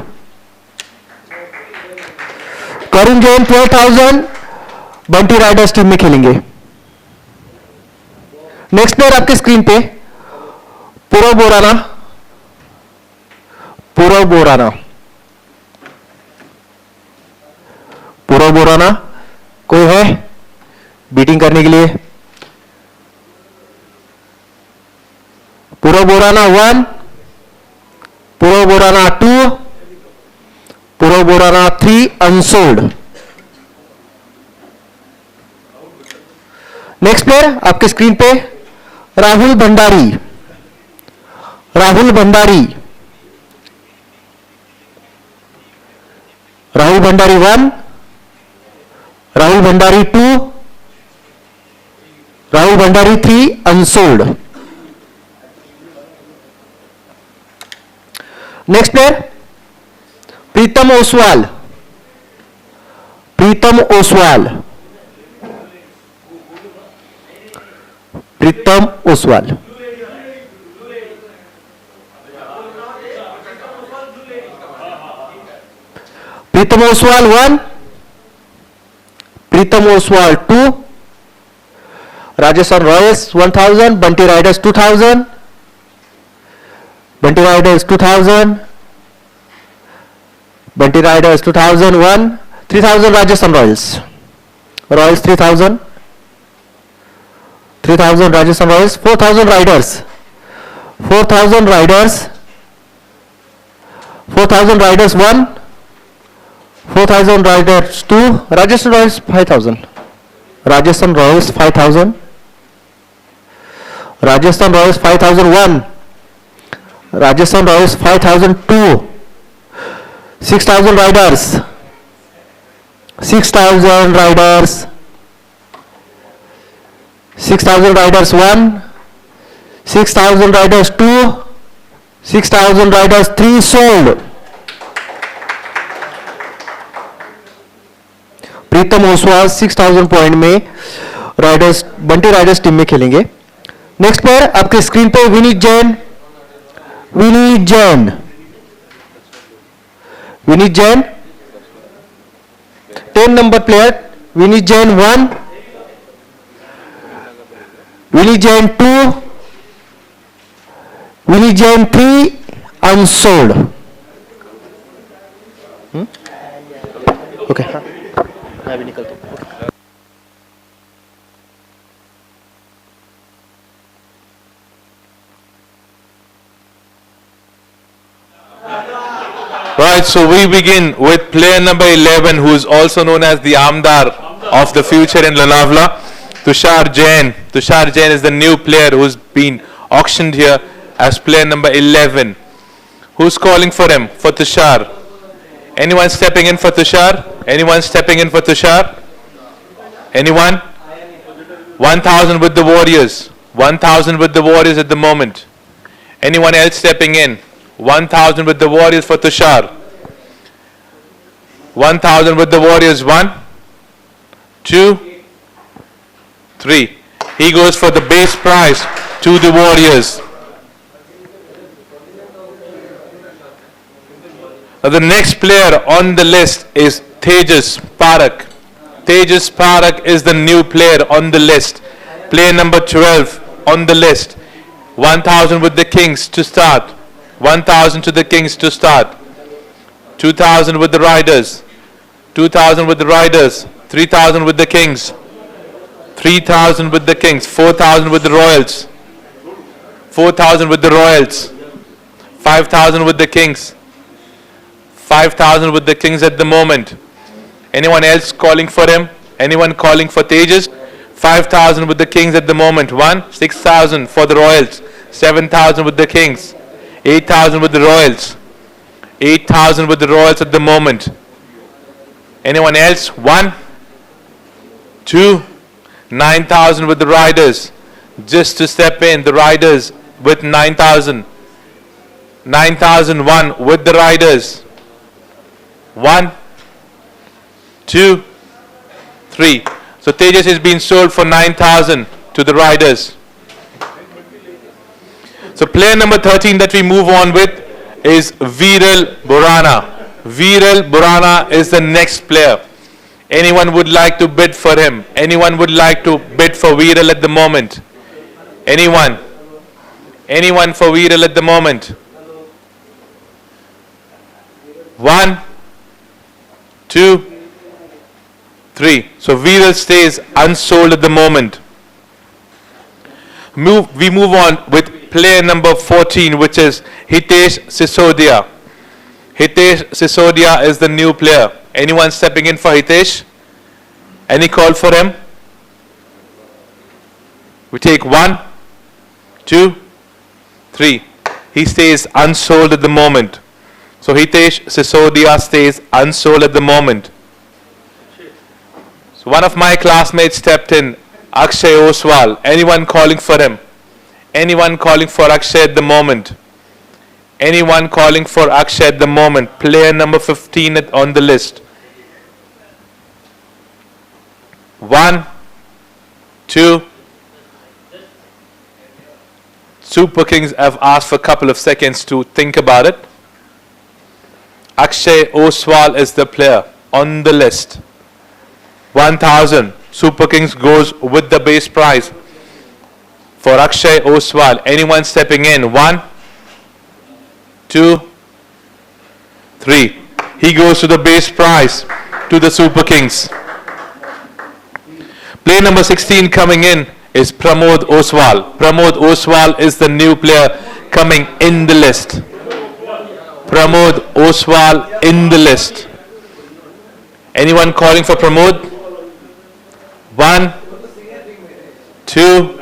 करुण Jain 12,000 Bunty Riders team में खेलेंगे. Next player आपके screen पे पूरव बोराना. पूरव बोराना. पूरव बोराना कोई है beating करने के लिए? Purav Borana 1. Purav Borana 2. Purav Borana 3 unsold. Next player आपके स्क्रीन पे Rahul Bhandari. Rahul Bhandari. Rahul Bhandari 1. Rahul Bhandari 2. Rahul Bhandari 3 unsold. Next player Pritam Oswal. Pritam Oswal. Pritam Oswal. Pritam Oswal 1. Pritam Oswal 2. Rajasthan royals 1000. Bunty riders 2000. Bunty riders 2000. Bunty riders 2001. 3000 Rajasthan royals. Royals 3000. 3000 Rajasthan royals. 4000 riders. 4000 riders. 4000 Riders 1. 4000 Riders 2. Rajasthan Royals 5000. Rajasthan Royals 5000. Rajasthan Royals 5001. Rajasthan Royals 5002. 6,000 riders. 6,000 riders. 6,000 riders 1. 6,000 riders 2. 6,000 riders 3 sold. प्रीतम Oswal 6,000 point में Riders Bunty Riders team में खेलेंगे. Next player आपके screen पे Vineet Jain. Vineet Jain. Vineet Jain 10 number player. Vineet Jain 1. Vineet Jain 2. Vineet Jain 3 unsold. Okay मैं भी निकलता हूँ. Right, so we begin with player number 11, who is also known as the Amdar of the future in Lonavala, Tushar Jain. Tushar Jain is the new player who's been auctioned here as player number 11. Who's calling for him? For Tushar? Anyone stepping in for Tushar? Anyone stepping in for Tushar? Anyone? 1,000 with the Warriors. 1,000 with the Warriors at the moment. Anyone else stepping in? 1,000 with the Warriors for Tushar. 1,000 with the Warriors. 1, 2, 3. He goes for the base prize to the Warriors. Now the next player on the list is Tejas Parak. Tejas Parak is the new player on the list. Player number 12 on the list. 1,000 with the Kings to start. 1,000 to the Kings to start. 2,000 with the Riders. 2,000 with the Riders. 3,000 with the Kings. 3,000 with the Kings. 4,000 with the Royals. 4,000 with the Royals. 5,000 with the Kings. 5,000 with the Kings at the moment. Anyone else calling for him? Anyone calling for Tejas? 5,000 with the Kings at the moment. 1, 6,000 for the Royals. 7,000 with the Kings. 8,000 with the Royals. 8,000 with the Royals at the moment. Anyone else? 1, 2, 9,000 with the Riders. Just to step in, the Riders with 9,000. 9,001 with the Riders. 1, 2, 3. So Tejas is being sold for 9,000 to the Riders. So player number 13 that we move on with is Viral Borana. Viral Borana is the next player. Anyone would like to bid for him? Anyone would like to bid for Viral at the moment? Anyone? Anyone for Viral at the moment? 1, 2, 3. So Viral stays unsold at the moment. We move on with player number 14, which is Hitesh Sisodia. Hitesh Sisodia is the new player. Anyone stepping in for Hitesh? Any call for him? We take 1, 2, 3. He stays unsold at the moment. So Hitesh Sisodia stays unsold at the moment. So one of my classmates stepped in, Akshay Oswal. Anyone calling for him? Anyone calling for Akshay at the moment? Anyone calling for Akshay at the moment? Player number 15 on the list. 1, 2. Super Kings have asked for a couple of seconds to think about it. Akshay Oswal is the player on the list. 1,000. Super Kings goes with the base prize for Akshay Oswal. Anyone stepping in? 1, 2, 3. He goes to the base prize to the Super Kings. Player number 16 coming in is Pramod Oswal. Pramod Oswal is the new player coming in the list. Pramod Oswal in the list. Anyone calling for Pramod? 1, 2,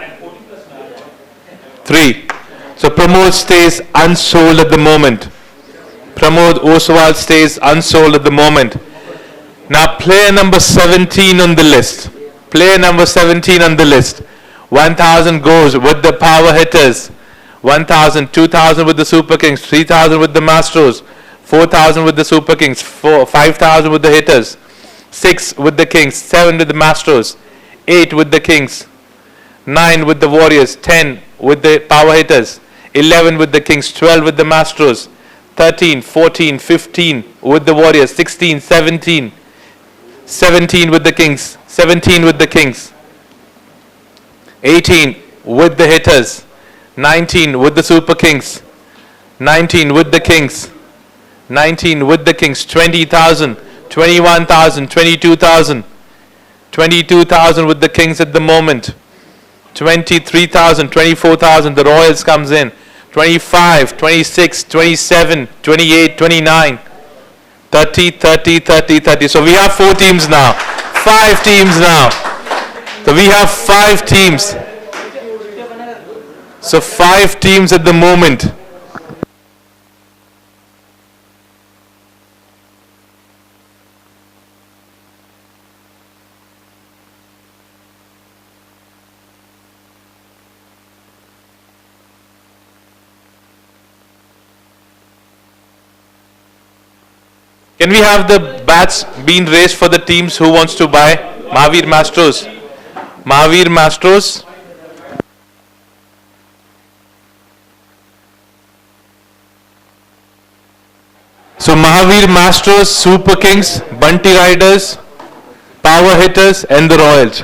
3. So Pramod stays unsold at the moment. Pramod Oswal stays unsold at the moment. Now player number 17 on the list. Player number 17 on the list. 1,000 goes with the power hitters. 1,000, 2,000 with the Super Kings, 3,000 with the Mastros, 4,000 with the Super Kings, 5,000 with the hitters, 6 with the Kings, 7 with the Mastros, 8 with the Kings, 9 with the Warriors, 10 with the power hitters, 11 with the Kings, 12 with the Mastros, 13, 14, 15 with the Warriors, 16, 17, 17 with the Kings, 17 with the Kings, 18 with the hitters, 19 with the Super Kings, 19 with the Kings, 19 with the Kings, 20,000, 21,000, 22,000, 22,000 with the Kings at the moment, 23,000, 24,000, the Royals comes in, 25, 26, 27, 28, 29, 30, 30, 30, 30. So we have 4 teams now, 5 teams now. So we have 5 teams. So 5 teams at the moment. Can we have the bats being raised for the teams who wants to buy? Mahavir Mastros. Mahavir Mastros. So Mahavir Mastros, Super Kings, Bunty Riders, Power Hitters and the Royals.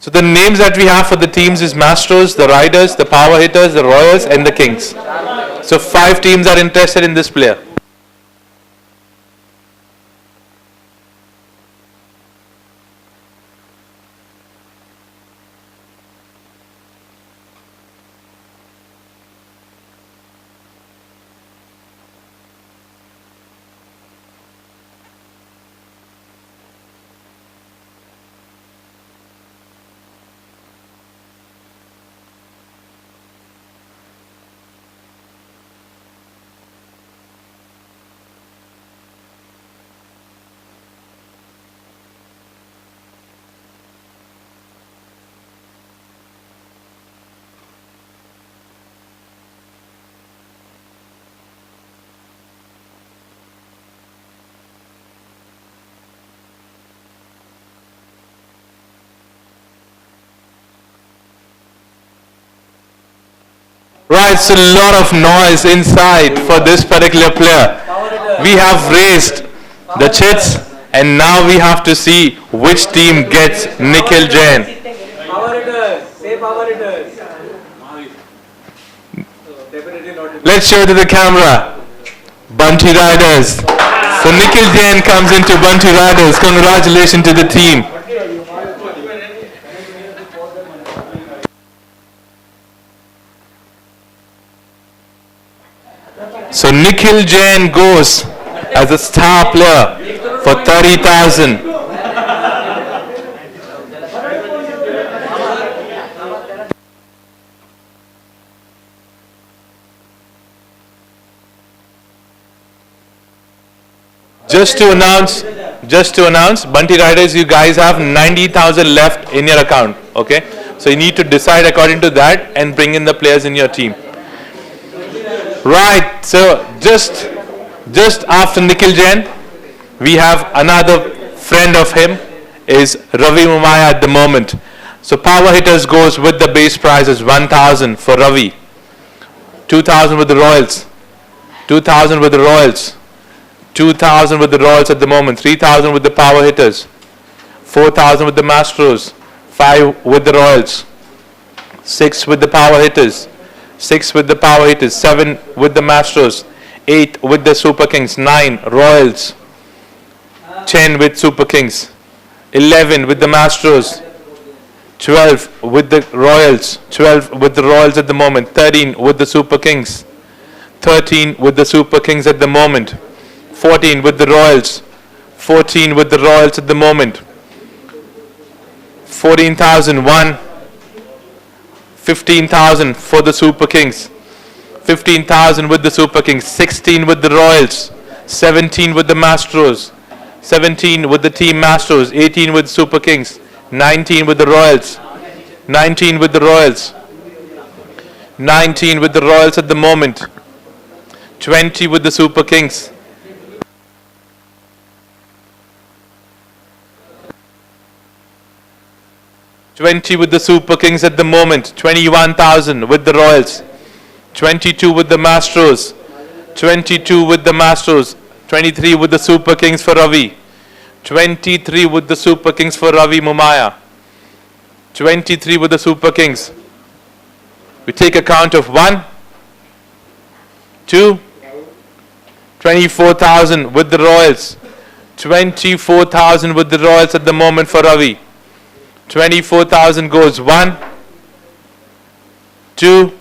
So the names that we have for the teams is Mastros, the Riders, the Power Hitters, the Royals and the Kings. So 5 teams are interested in this player. Right, so a lot of noise inside for this particular player. We have raised the chits and now we have to see which team gets Nikhil Jain. Power hitters, say power hitters. Definitely not. Let's show to the camera. Bunty Riders. So Nikhil Jain comes into Bunty Riders. Congratulations to the team. So Nikhil Jain goes as a star player for 30,000. Just to announce, Bunty Riders, you guys have 90,000 left in your account. Okay, so you need to decide according to that and bring in the players in your team. Right, so just after Nikhil Jain, we have another friend of him is Ravi Mumaya at the moment. So power hitters goes with the base prize is 1,000 for Ravi. 2,000 with the Royals. 2,000 with the Royals. 2,000 with the Royals at the moment. 3,000 with the power hitters. 4,000 with the Mastros. 5 with the Royals. 6 with the power hitters. 6 with the power hitters. 7 with the Mastros. 8 with the Super Kings. 9 Royals. 10 with Super Kings. 11 with the Mastros. 12 with the Royals. 12 with the Royals at the moment. 13 with the Super Kings. 13 with the Super Kings at the moment. 14 with the Royals. 14 with the Royals at the moment. 14,001. 15,000 for the Super Kings. 15,000 with the Super Kings. 16 with the Royals. 17 with the Mastros. 17 with the Team Mastros. 18 with Super Kings. 19 with the Royals. 19 with the Royals. 19 with the Royals at the moment. 20 with the Super Kings. 20 with the Super Kings at the moment. 21,000 with the Royals. 22 with the Mastros. 22 with the Mastros. 23 with the Super Kings for Ravi. 23 with the Super Kings for Ravi Mumaya. 23 with the Super Kings. We take a count of 1, 2, 24,000 with the Royals. 24,000 with the Royals at the moment for Ravi. 24,000 goes 1, 2,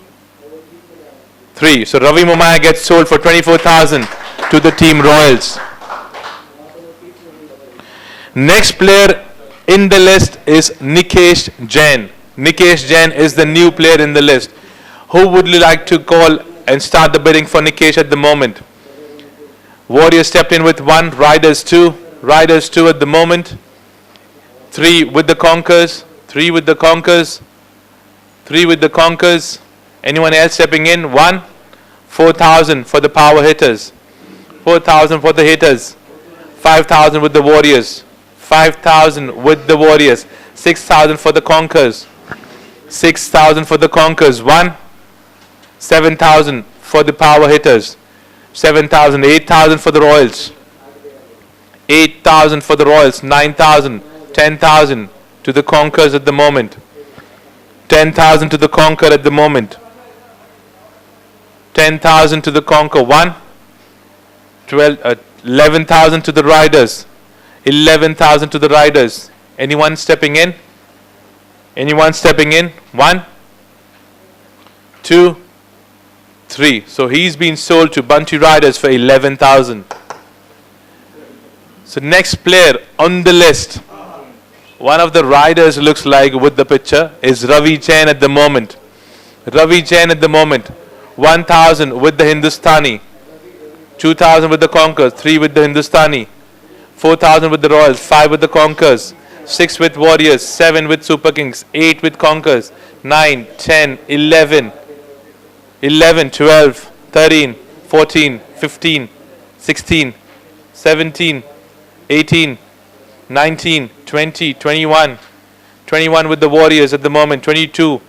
3. So Ravi Mumaya gets sold for 24,000 to the Team Royals. Next player in the list is Nikesh Jain. Nikesh Jain is the new player in the list. Who would you like to call and start the bidding for Nikesh at the moment? Warriors stepped in with 1, Riders 2. Riders 2 at the moment. 3 with the Conquers. 3 with the Conquers. 3 with the Conquers. Anyone else stepping in? 1. 4,000 for the power hitters. 4,000 for the hitters. 5,000 with the Warriors. 5,000 with the Warriors. 6,000 for the Conquers. 6,000 for the Conquers. 1. 7,000 for the power hitters. 7,000. 8,000 for the Royals. 8,000 for the Royals. 9,000. 10,000 to the Conquers at the moment. 10,000 to the Conquer at the moment. 10,000 to the Conquer. 1. 11,000 to the Riders. 11,000 to the Riders. Anyone stepping in? Anyone stepping in? 1, 2, 3. So he's been sold to Bunty Riders for 11,000. So next player on the list, one of the Riders looks like with the picture, is Ravi Jain at the moment. Ravi Jain at the moment. 1,000 with the Hindustani. 2,000 with the Conquers. 3 with the Hindustani. 4,000 with the Royals. 5 with the Conquers. 6 with Warriors. 7 with Super Kings. 8 with Conquers. 9, 10, 11, 12, 13, 14, 15, 16, 17, 18, 19, 20, 21. 21 with the Warriors at the moment. 22,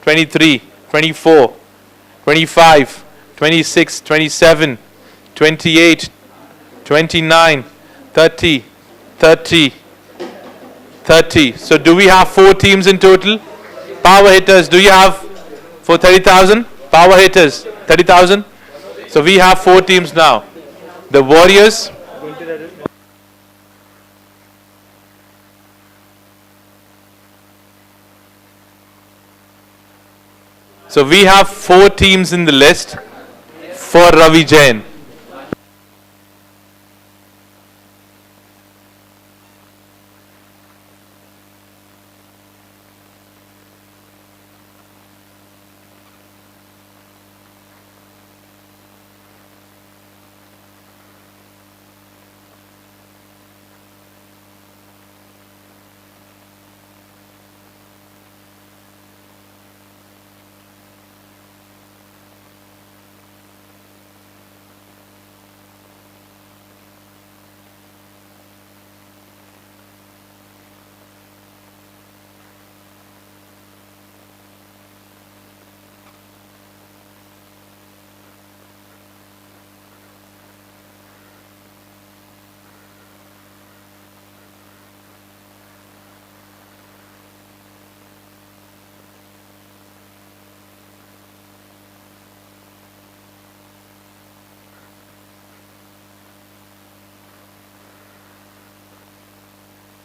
23, 24, 25, 26, 27, 28, 29, 30, 30, 30. So do we have 4 teams in total? Power hitters, do you have for 30,000? Power hitters, 30,000. So we have 4 teams now. The Warriors. So we have 4 teams in the list for Ravi Jain.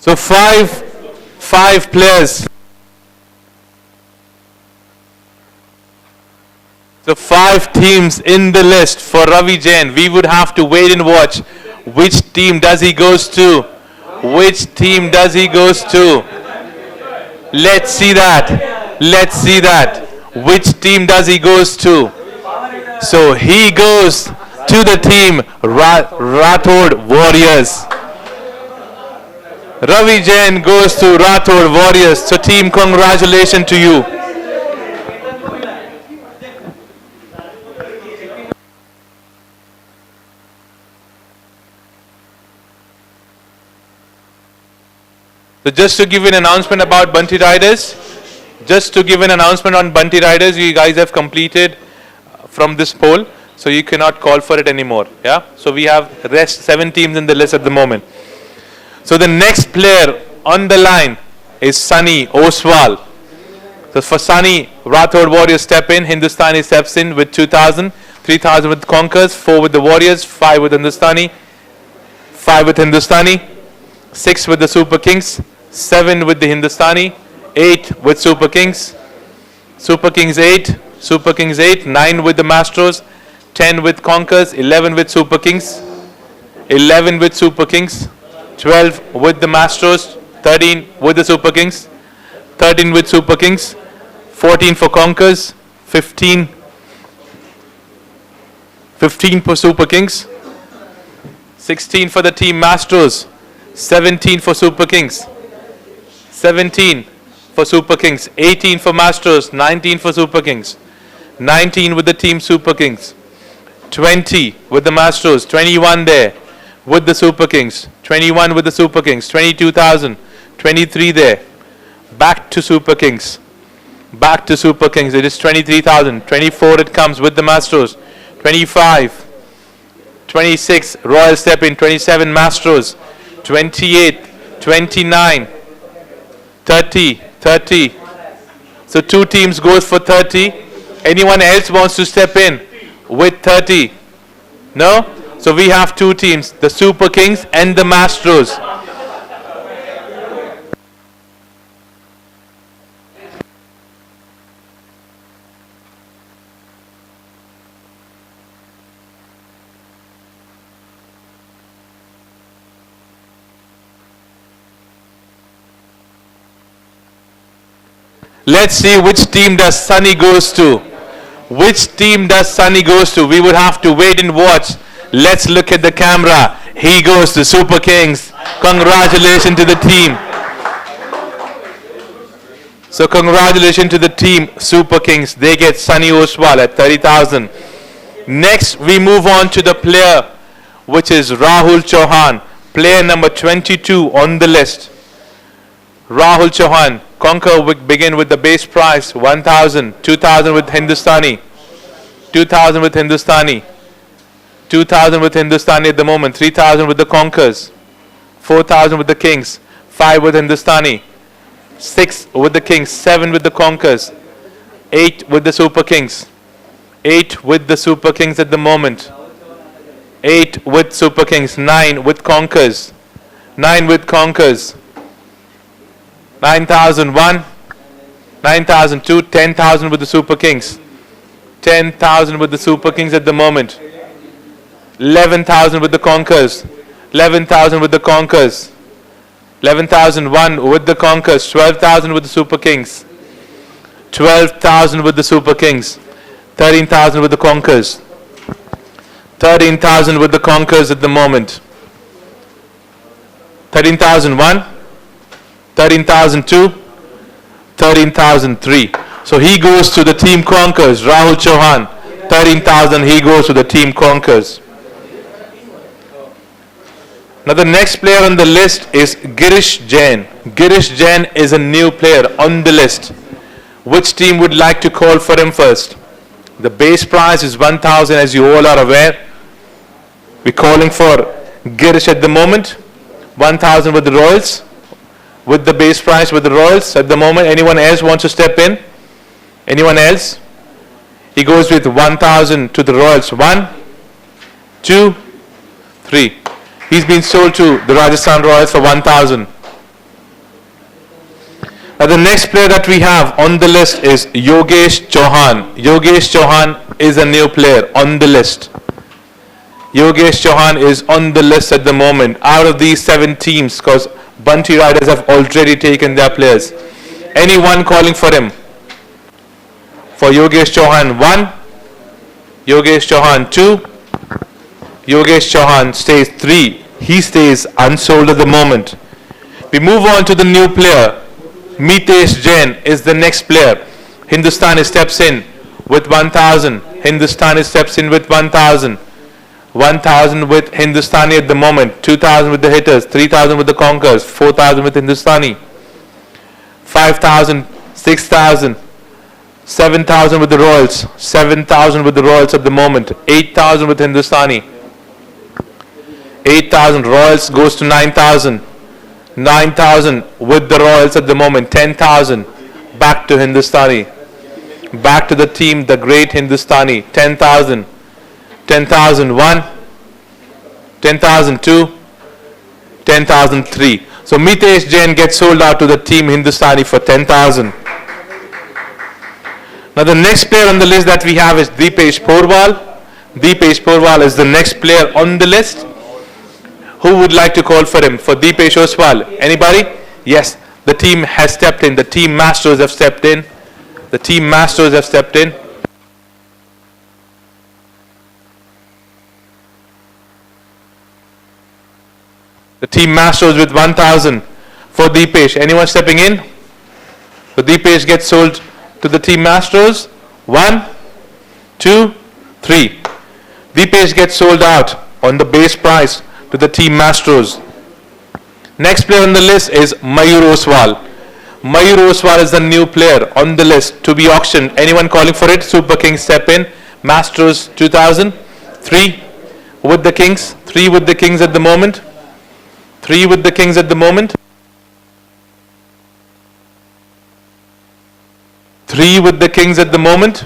So five players. So 5 teams in the list for Ravi Jain. We would have to wait and watch which team does he goes to. Which team does he goes to? Let's see that. Let's see that. Which team does he goes to? So he goes to the team Rathod Warriors. Ravi Jain goes to Rathod Warriors. So team, congratulations to you. So just to give an announcement about Bunty Riders, you guys have completed from this poll, so you cannot call for it anymore. Yeah. So we have rest 7 teams in the list at the moment. So the next player on the line is Sunny Oswal. So for Sunny, Rathod Warriors step in. Hindustani steps in with 2,000, 3,000 with Conkers, 4 with the Warriors, 5 with Hindustani, 5 with Hindustani, 6 with the Super Kings, 7 with the Hindustani, 8 with Super Kings, Super Kings 8, Super Kings 8, 9 with the Mastros, 10 with Conkers, 11 with Super Kings, 11 with Super Kings, 12 with the Mastros, 13 with the Super Kings, 13 with Super Kings, 14 for Conkers, 15 for Super Kings, 16 for the team Mastros, 17 for Super Kings, 17 for Super Kings, 18 for Mastros, 19 for Super Kings, 19 with the team Super Kings, 20 with the Mastros, 21 there with the Super Kings, 21 with the Super Kings, 22,000, 23 there, back to Super Kings, it is 23,000, 24 it comes with the Mastros, 25, 26 Royal step in, 27 Mastros, 28, 29, 30. So 2 teams goes for 30. Anyone else wants to step in with 30? No? So we have 2 teams, the Super Kings and the Mastros. Let's see which team does Sunny goes to. Which team does Sunny goes to? We would have to wait and watch. Let's look at the camera. He goes to Super Kings. Congratulations to the team. So congratulations to the team Super Kings. They get Sunny Oswal at 30,000. Next we move on to the player which is Rahul Chauhan. Player number 22 on the list. Rahul Chauhan. Conquer will begin with the base price 1,000, 2,000 with Hindustani, 2,000 with Hindustani, 2,000 with Hindustani at the moment, 3,000 with the Conquers, 4,000 with the Kings, 5 with Hindustani, 6 with the Kings, 7 with the Conquers, 8 with the Super Kings, 8 with the Super Kings at the moment, 8 with Super Kings, 9 with Conquers, 9 with Conquers, 9,001, 9,002, 10,000 with the Super Kings, 10,000 with the Super Kings at the moment, 11,000 with the Conquers, 11,000 with the Conquers, 11,001 with the Conquers, 12,000 with the Super Kings, 12,000 with the Super Kings, 13,000 with the Conquers, 13,000 with the Conquers at the moment, 13,001, 13,002, 13,003. So he goes to the team Conquers, Rahul Chauhan. 13,000, he goes to the team Conquers. Now the next player on the list is Girish Jain. Girish Jain is a new player on the list. Which team would like to call for him first? The base price is 1,000 as you all are aware. We're calling for Girish at the moment. 1,000 with the Royals. With the base price with the Royals at the moment. Anyone else wants to step in? Anyone else? He goes with 1,000 to the Royals. 1, 2, 3. He's been sold to the Rajasthan Royals for 1,000. Now the next player that we have on the list is Yogesh Chauhan. Yogesh Chauhan is a new player on the list. Yogesh Chauhan is on the list at the moment out of these 7 teams, because Bunty Riders have already taken their players. Anyone calling for him? For Yogesh Chauhan 1, Yogesh Chauhan 2, Yogesh Chauhan stays 3. He stays unsold at the moment. We move on to the new player. Mitesh Jain is the next player. Hindustani steps in with 1,000. Hindustani steps in with 1,000. 1,000 with Hindustani at the moment. 2,000 with the hitters. 3,000 with the Conquerors. 4,000 with Hindustani. 5,000, 6,000, 7,000 with the Royals. 7,000 with the Royals at the moment. 8,000 with Hindustani. 8,000. Royals goes to 9,000. 9,000 with the Royals at the moment. 10,000 back to Hindustani. Back to the team, the great Hindustani. 10,000. 10,001, 10,002, 10,003. So Mitesh Jain gets sold out to the team Hindustani for 10,000. Now the next player on the list that we have is Deepesh Porwal. Deepesh Porwal is the next player on the list. Who would like to call for him? For Deepesh Oswal? Anybody? Yes, the team has stepped in. The team masters have stepped in. The team masters have stepped in. The team masters with 1,000 for Deepesh. Anyone stepping in? So Deepesh gets sold to the team masters. 1, 2, 3. Deepesh gets sold out on the base price to the team masters. Next player on the list is Mayur Oswal. Mayur Oswal is the new player on the list to be auctioned. Anyone calling for it? Super Kings step in. Masters 2,000. 3 with the Kings. 3 with the Kings at the moment. 3 with the Kings at the moment. 3 with the Kings at the moment.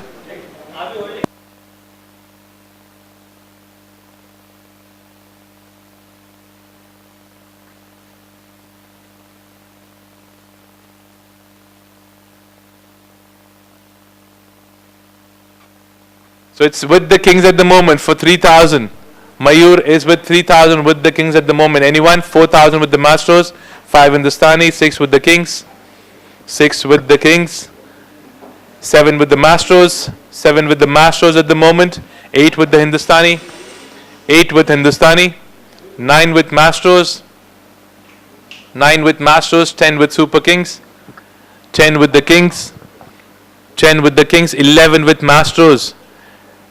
So it's with the Kings at the moment for 3,000. Mayur is with 3,000 with the Kings at the moment. Anyone? 4,000 with the Masters. 5 Hindustani. 6 with the Kings. 6 with the Kings. 7 with the Masters. 7 with the Masters at the moment. 8 with the Hindustani. 8 with Hindustani. 9 with Masters. 9 with Masters. 10 with Super Kings. 10 with the Kings. 10 with the Kings. 11 with Masters.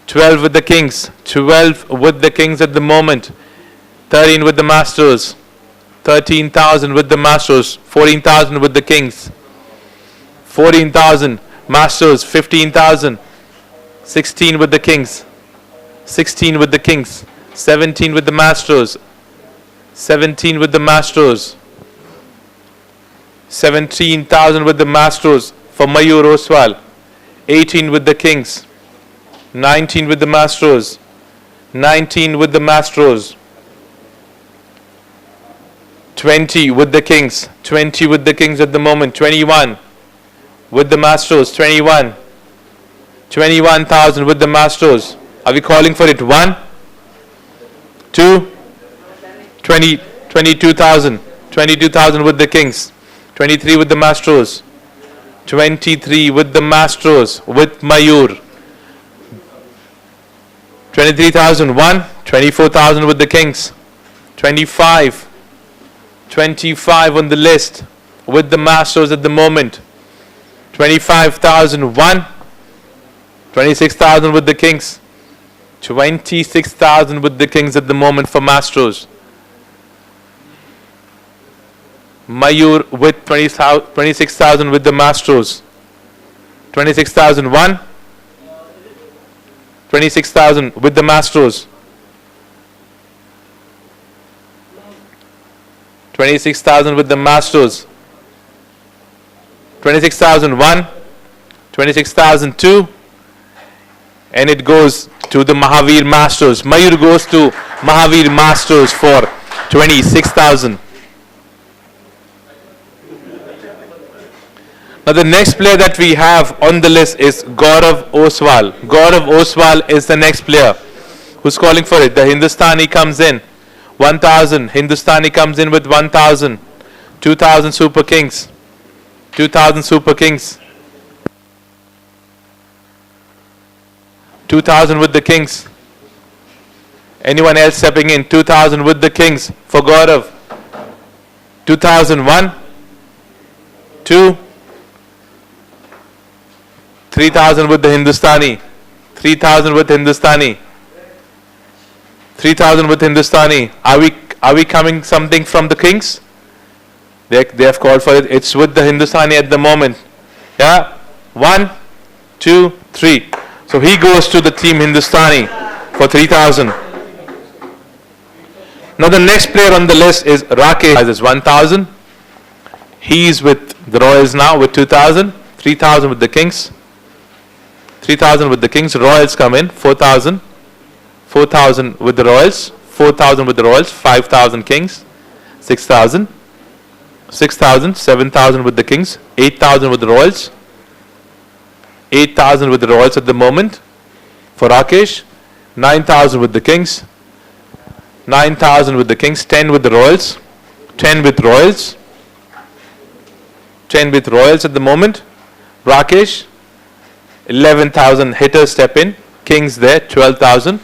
12 with the Kings. 12 with the Kings at the moment. 13 with the Masters. 13,000 with the Masters. 14,000 with the Kings. 14,000 Masters. 15,000. 16 with the Kings. 16 with the Kings. 17 with the Masters. 17 with the Masters. 17,000 with the Masters for Mayur Oswal. 18 with the Kings. 19 with the Masters. 19 with the Masters. 20 with the Kings. 20 with the Kings at the moment. 21 with the Masters. 21. 21,000 with the Masters. Are we calling for it? 1, 2, 20, 22,000. 22,000 with the Kings. 23 with the Masters. 23 with the Masters with Mayur. 23,001, 24,000 with the Kings. 25. 25 on the list with the Masters at the moment. 25,001. 26,000 with the Kings. 26,000 with the Kings at the moment for Masters. Mayur with 26,000 with the Masters. 26,001. 26,000 with the Masters. 26,000 with the Masters. 26,001. 26,002. And it goes to the Mahavir Masters. Mayur goes to Mahavir Masters for 26,000. Now the next player that we have on the list is Gaurav Oswal. Gaurav Oswal is the next player who's calling for it. The Hindustani comes in. 1,000. Hindustani comes in with 1,000. 2,000 Super Kings. 2,000 Super Kings. 2,000 with the Kings. Anyone else stepping in? 2,000 with the Kings for Gaurav. 2,001. 2. 3,000 with the Hindustani. 3,000 with Hindustani. 3,000 with Hindustani. Are we coming something from the Kings? They have called for it. It's with the Hindustani at the moment. Yeah. 1, 2, 3. So he goes to the team Hindustani for 3,000. Now the next player on the list is Rakesh. Is 1,000. He's with the Royals now with 2,000. 3,000 with the Kings. 3,000 with the Kings. Royals come in. 4,000. 4,000 with the Royals. 4,000 with the Royals. 5,000 Kings. 6,000. 6,000. 7,000 with the Kings. 8,000 with the Royals. 8,000 with the Royals at the moment for Rakesh. 9,000 with the Kings. 9,000 with the Kings. 10 with the Royals. 10 with Royals. 10 with Royals at the moment. Rakesh. 11,000 hitters step in. Kings there. 12,000.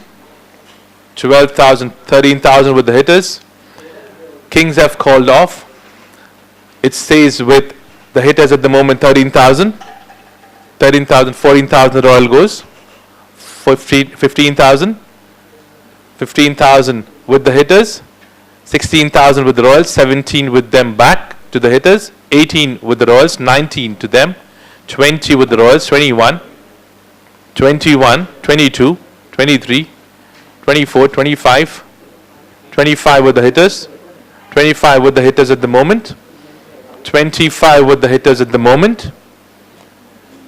12,000. 13,000 with the hitters. Kings have called off. It stays with the hitters at the moment. 13,000. 13,000. 14,000 Royal goes. 15,000. 15,000 with the hitters. 16,000 with the Royals. 17 with them back to the hitters. 18 with the Royals. 19 to them. 20 with the Royals. 21. 21. 22. 23. 24. 25. 25 with the hitters. 25 with the hitters at the moment. 25 with the hitters at the moment.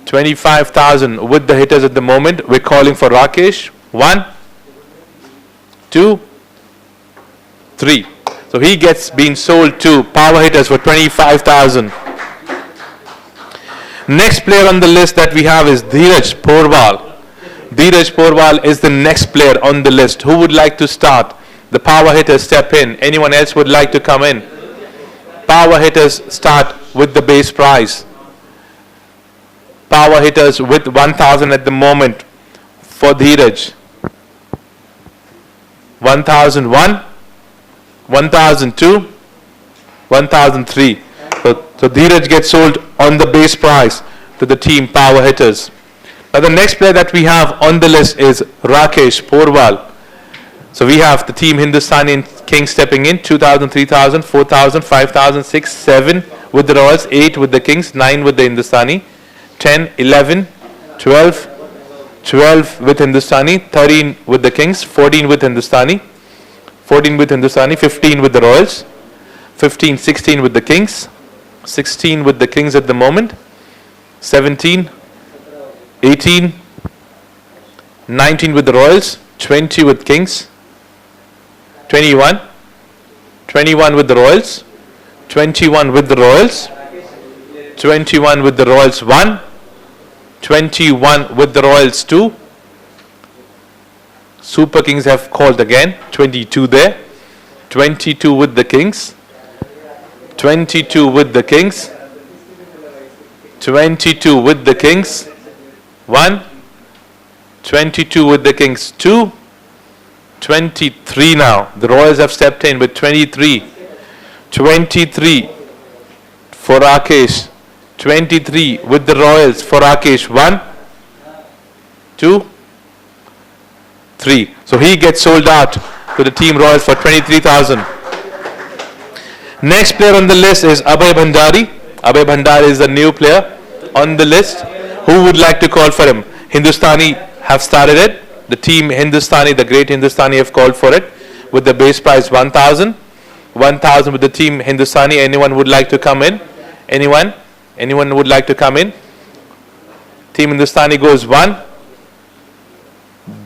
25,000 with the hitters at the moment. We're calling for Rakesh. 1, 2, 3. So he gets being sold to power hitters for 25,000. Next player on the list that we have is Dheeraj Porwal. Dheeraj Porwal is the next player on the list. Who would like to start? The power hitters step in. Anyone else would like to come in? Power hitters start with the base prize. Power hitters with 1,000 at the moment for Dheeraj. 1,001, 1,002, 1,003. So Dheeraj gets sold on the base price to the team power hitters. Now the next player that we have on the list is Rakesh Porwal. So we have the team Hindustani and Kings stepping in. 2,000, 3,000, 4,000, 5,000, 6, 7 with the Royals, 8 with the Kings, 9 with the Hindustani, 10, 11, 12, 12 with Hindustani, 13 with the Kings, 14 with Hindustani, 14 with Hindustani, 15 with the Royals, 15, 16 with the Kings, 16 with the Kings at the moment, 17, 18, 19 with the Royals, 20 with Kings, 21, 21 with the Royals, 21 with the Royals, 21 with the Royals 1, 21 with the Royals 2. Super Kings have called again. 22 there. 22 with the Kings. 22 with the Kings. 22 with the Kings 1. 22 with the Kings 2. 23 now. The Royals have stepped in with 23. 23 for Rakesh. 23 with the Royals for Rakesh. 1, 2, 3. So he gets sold out to the team Royals for 23,000. Next player on the list is Abhay Bhandari. Abhay Bhandari is the new player on the list. Who would like to call for him? Hindustani have started it. The team Hindustani, the great Hindustani, have called for it with the base price 1,000. 1,000 with the team Hindustani. Anyone would like to come in? Anyone? Anyone would like to come in? Team Hindustani goes 1.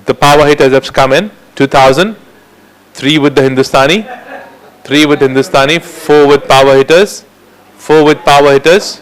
The power hitters have come in. 2,000. 3 with the Hindustani. 3 with Hindustani. 4 with power hitters. 4 with power hitters.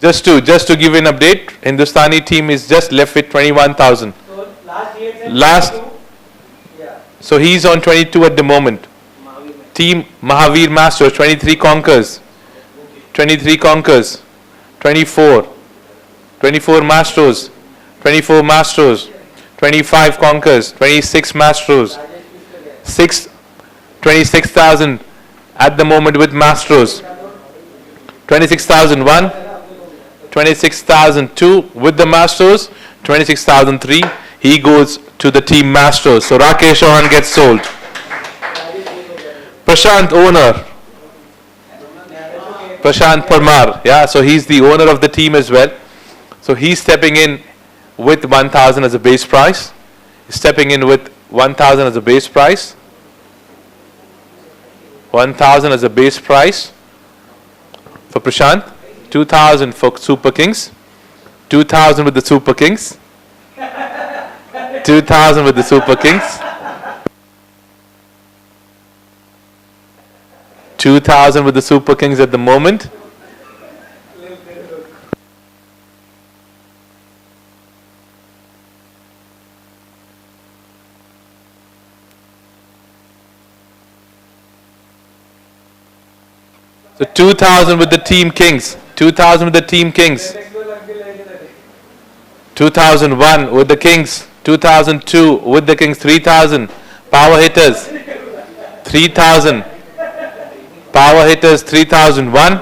Just to give you an update, Hindustani team is just left with 21,000. So last he had said Last, 22. Yeah. so he's on 22 at the moment. Team Mahavir Masters 23 conquers. 23 conquers. 24. 24 Masters. 24 Masters. 25 conquers. 26 Masters. 26,000 at the moment with Masters. 26,001. 26,002 with the Masters. 26,003. He goes to the team Masters. So Rakesh Chauhan gets sold. Prashant owner. Prashant Parmar. Yeah, so he's the owner of the team as well. So he's stepping in with 1,000 as a base price. He's stepping in with 1,000 as a base price. 1,000 as a base price for Prashant. 2,000 for Super Kings. 2,000 with the Super Kings. 2,000 with the Super Kings. 2,000 with the Super Kings at the moment. So 2,000 with the Team Kings. 2,000 with the Team Kings. 2001 with the Kings. 2002 with the Kings. 3,000 power hitters. 3,000 power hitters. 3,001,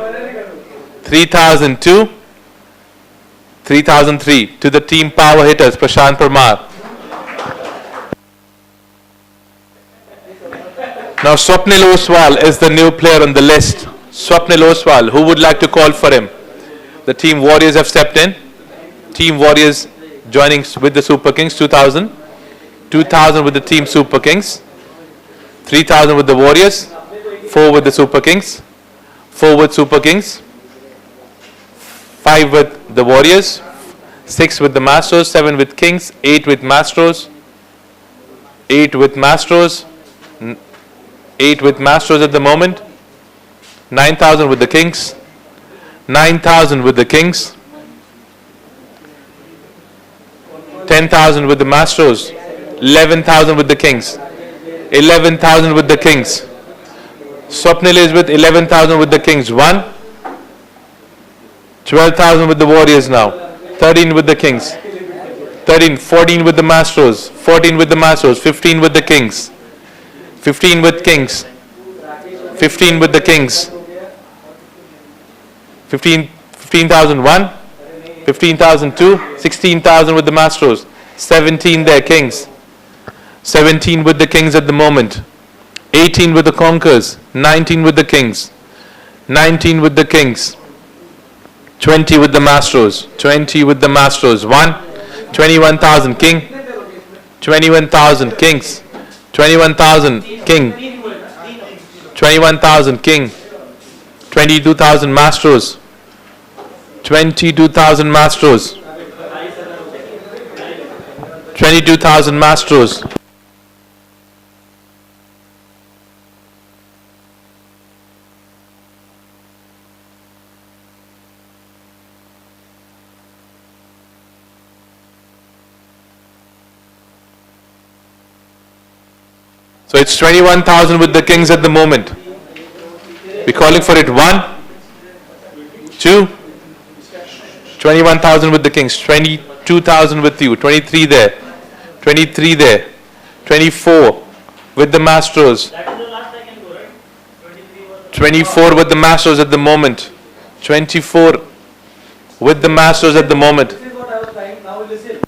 3,002, 3,003 to the team power hitters. Prashant Parmar. Now Swapnil Oswal is the new player on the list. Swapnil Oswal, who would like to call for him? The team Warriors have stepped in. Team Warriors joining with the Super Kings. 2,000. 2,000 with the team Super Kings. 3,000 with the Warriors. 4 with the Super Kings. 4 with Super Kings. 5 with the Warriors. 6 with the Masters. 7 with Kings. 8 with Masters. 8 with Masters. 8 with Masters at the moment. 9,000 with the Kings. 9,000 with the Kings. 10,000 with the Masters. 11,000 with the Kings. 11,000 with the Kings. Swapnil is with 11,000 with the Kings. 1. 12,000 with the Warriors now. 13 with the Kings. 13. 14 with the Masters. 14 with the Masters. 15 with the Kings. 15 with Kings. 15 with the Kings. 15,001. 15,002. 16,000 with the Masters. 17 there, Kings. 17 with the Kings at the moment. 18 with the Conquers. 19 with the Kings. 19 with the Kings. 20 with the Masters. 20 with the Masters. 1. 21,000 King. 21,000 Kings. 21,000 King. 21,000 King. 22,000 Masters. 22,000 Masters. 22,000 Masters. So it's 21,000 with the Kings at the moment. We're calling for it. 1, 2, 21,000 with the Kings. 22,000 with you. 23 there. 23 there. 24 with the Masters. 24 with the Masters at the moment. 24 with the Masters at the moment. This is what I was trying. Now listen.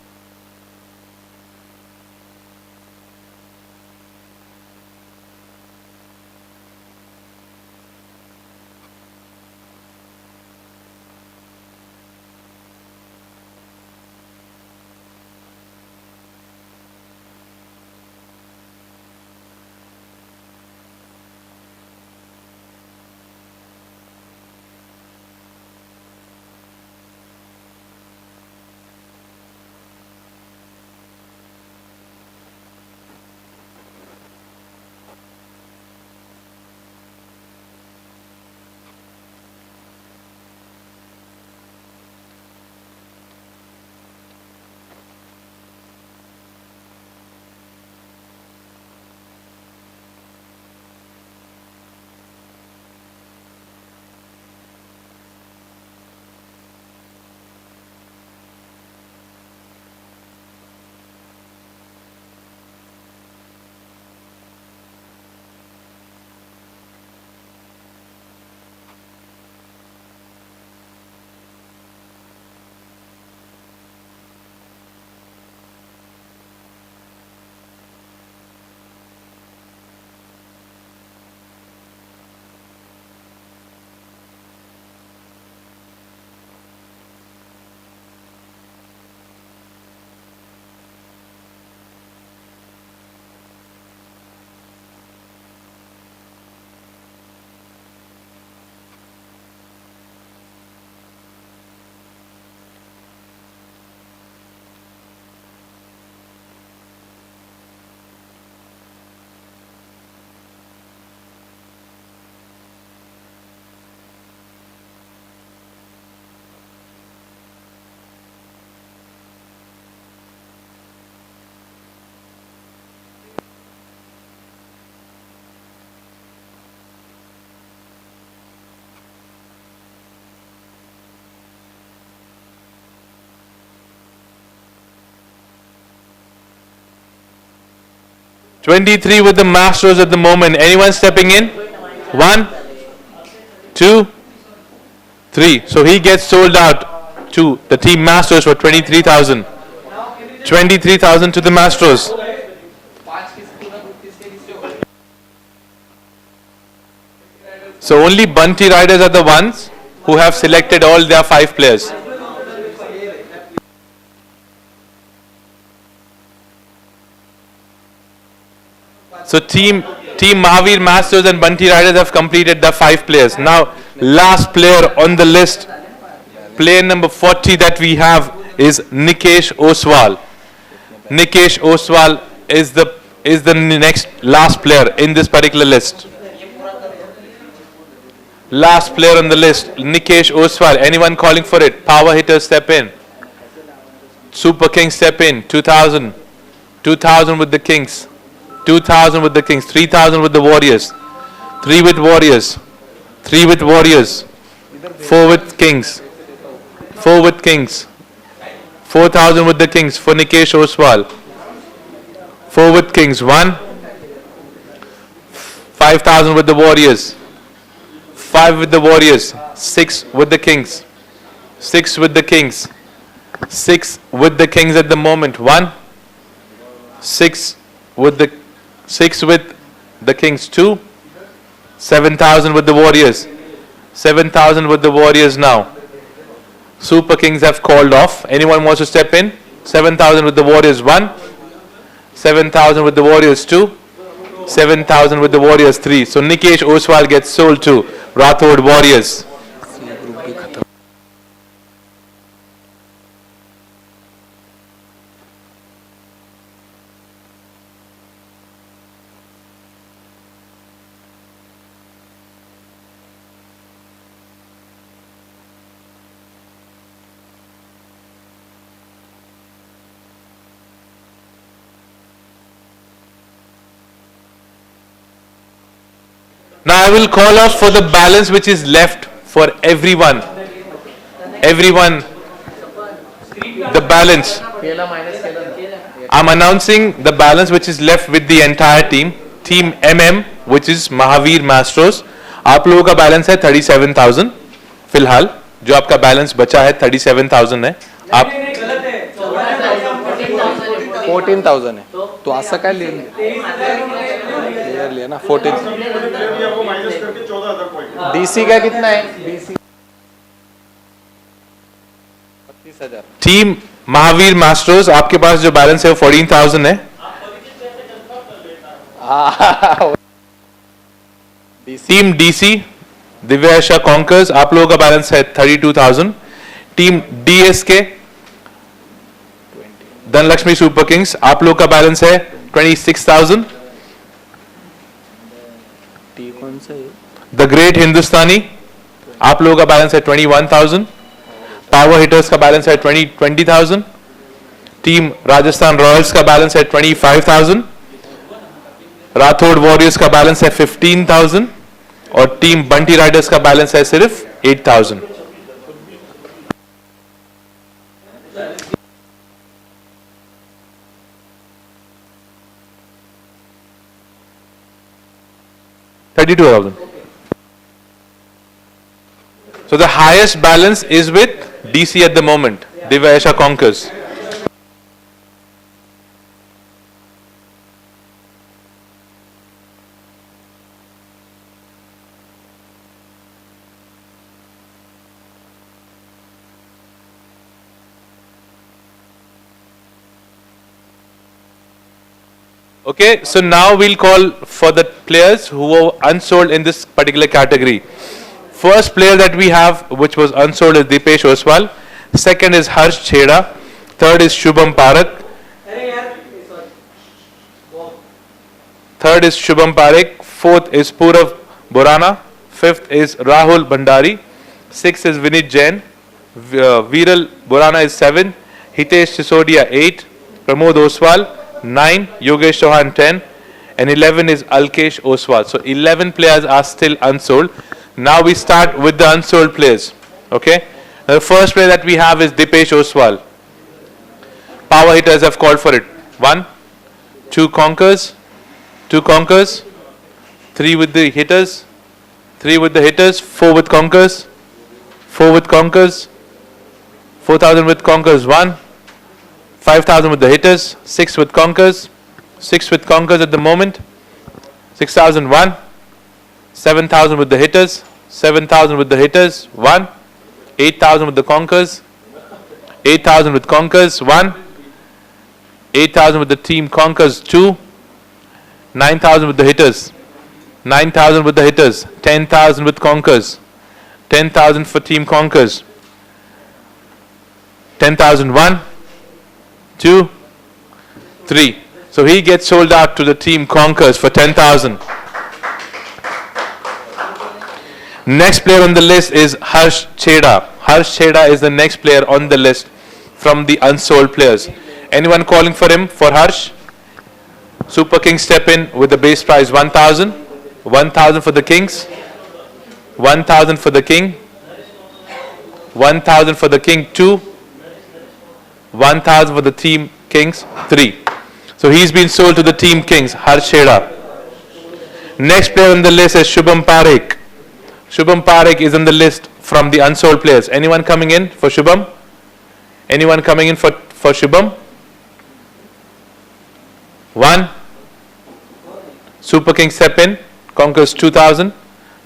23 with the Masters at the moment. Anyone stepping in? 1, 2, 3. So he gets sold out to the team Masters for 23,000. 23,000 to the Masters. So only Bunty riders are the ones who have selected all their 5 players. So team Mahavir Masters and Bunty riders have completed the 5 players. Now last player on the list, player number 40 that we have is Nikesh Oswal. Nikesh Oswal is the next last player in this particular list. Last player on the list, Nikesh Oswal. Anyone calling for it? Power hitters step in. Super Kings step in. 2,000. 2,000 with the Kings. 2,000 with the Kings. 3,000 with the Warriors. 3 with Warriors. 3 with Warriors. 4 with Kings. 4 with Kings. 4,000 with the Kings for Nikesh Oswal. 4 with Kings. 1. 5,000 with the Warriors. 5 with the Warriors. 6 with the Kings. 6 with the Kings. 6 with the Kings at the moment. 1. 6 with the Kings. 2. 7,000 with the Warriors. 7,000 with the Warriors now. Super Kings have called off. Anyone wants to step in? 7,000 with the Warriors. 1. 7,000 with the Warriors. 2. 7,000 with the Warriors. 3. So Nikesh Oswal gets sold to Rathod Warriors. Now I will call off for the balance which is left for everyone. Everyone, the balance. I'm announcing the balance which is left with the entire team. Team MM, which is Mahavir Masters. आप लोगों का balance है 37,000 फिलहाल. जो आपका balance बचा है 37,000 है. आप 14,000 है. तो असं काय लिया ना 14. डीसी का कितना है? डीसी 25,000. टीम महावीर मास्टर्स आपके पास जो बैलेंस है वो 14,000 है. टीम डीसी दिव्याशा कॉन्कर्स आप लोगों का बैलेंस है 32,000. Team DSK Dhanlaxmi super Kings आप लोग का बैलेंस है 26,000. द ग्रेट हिंदुस्तानी आप लोगों का बैलेंस है 21,000. पावर हिटर्स का बैलेंस है 20,000. टीम राजस्थान रॉयल्स का बैलेंस है 25,000. राठौड़ वॉरियर्स का बैलेंस है 15,000 और टीम बंटी राइडर्स का बैलेंस है सिर्फ 8,000. So the highest balance is with DC at the moment. Divyasha conquers. Okay, so now we'll call for the players who were unsold in this particular category. First player that we have which was unsold is Dipesh Oswal. Second is Harsh Chheda. Third is Shubham Parak. Third is Shubham Parekh. Fourth is Purav Borana. Fifth is Rahul Bhandari. Sixth is Vinit Jain. Viral Borana is 7. Hitesh Sisodia 8. Pramod Oswal 9, Yogesh Chauhan 10, and 11 is Alkesh Oswal. So 11 players are still unsold. Now we start with the unsold players. Okay. Now the first player that we have is Dipesh Oswal. Power hitters have called for it. 1, 2 conquers, 2 Conquers, 3 with the hitters, 3 with the hitters, 4 with Conquers, 4 with Conquers, 4,000 with Conquers 1, 5,000 with the hitters, 6 with Conquers, 6 with Conquers at the moment, 6,001, 7,000 with the hitters, 7,000 with the hitters 1, 8,000 with the Conquers, 8,000 with Conquers 1, 8,000 with the team Conquers 2, 9,000 with the hitters, 9,000 with the hitters, 10,000 with Conquers, 10,000 for team Conquers, 10,001, 2, 3. So he gets sold out to the team Conquers for 10,000. Next player on the list is Harsh Chheda. Harsh Chheda is the next player on the list from the unsold players. Anyone calling for him for Harsh? Super Kings step in with the base price 1,000. 1,000 for the Kings. 1,000 for the King. 1,000 for the King 2. 1,000 for the team Kings 3. So he's been sold to the team Kings, Harsh Chheda. Next player on the list is Shubham Parekh. Shubham Parekh is on the list from the unsold players. Anyone coming in for Shubham? Anyone coming in for Shubham? 1. Super King step in, Conquers 2,000.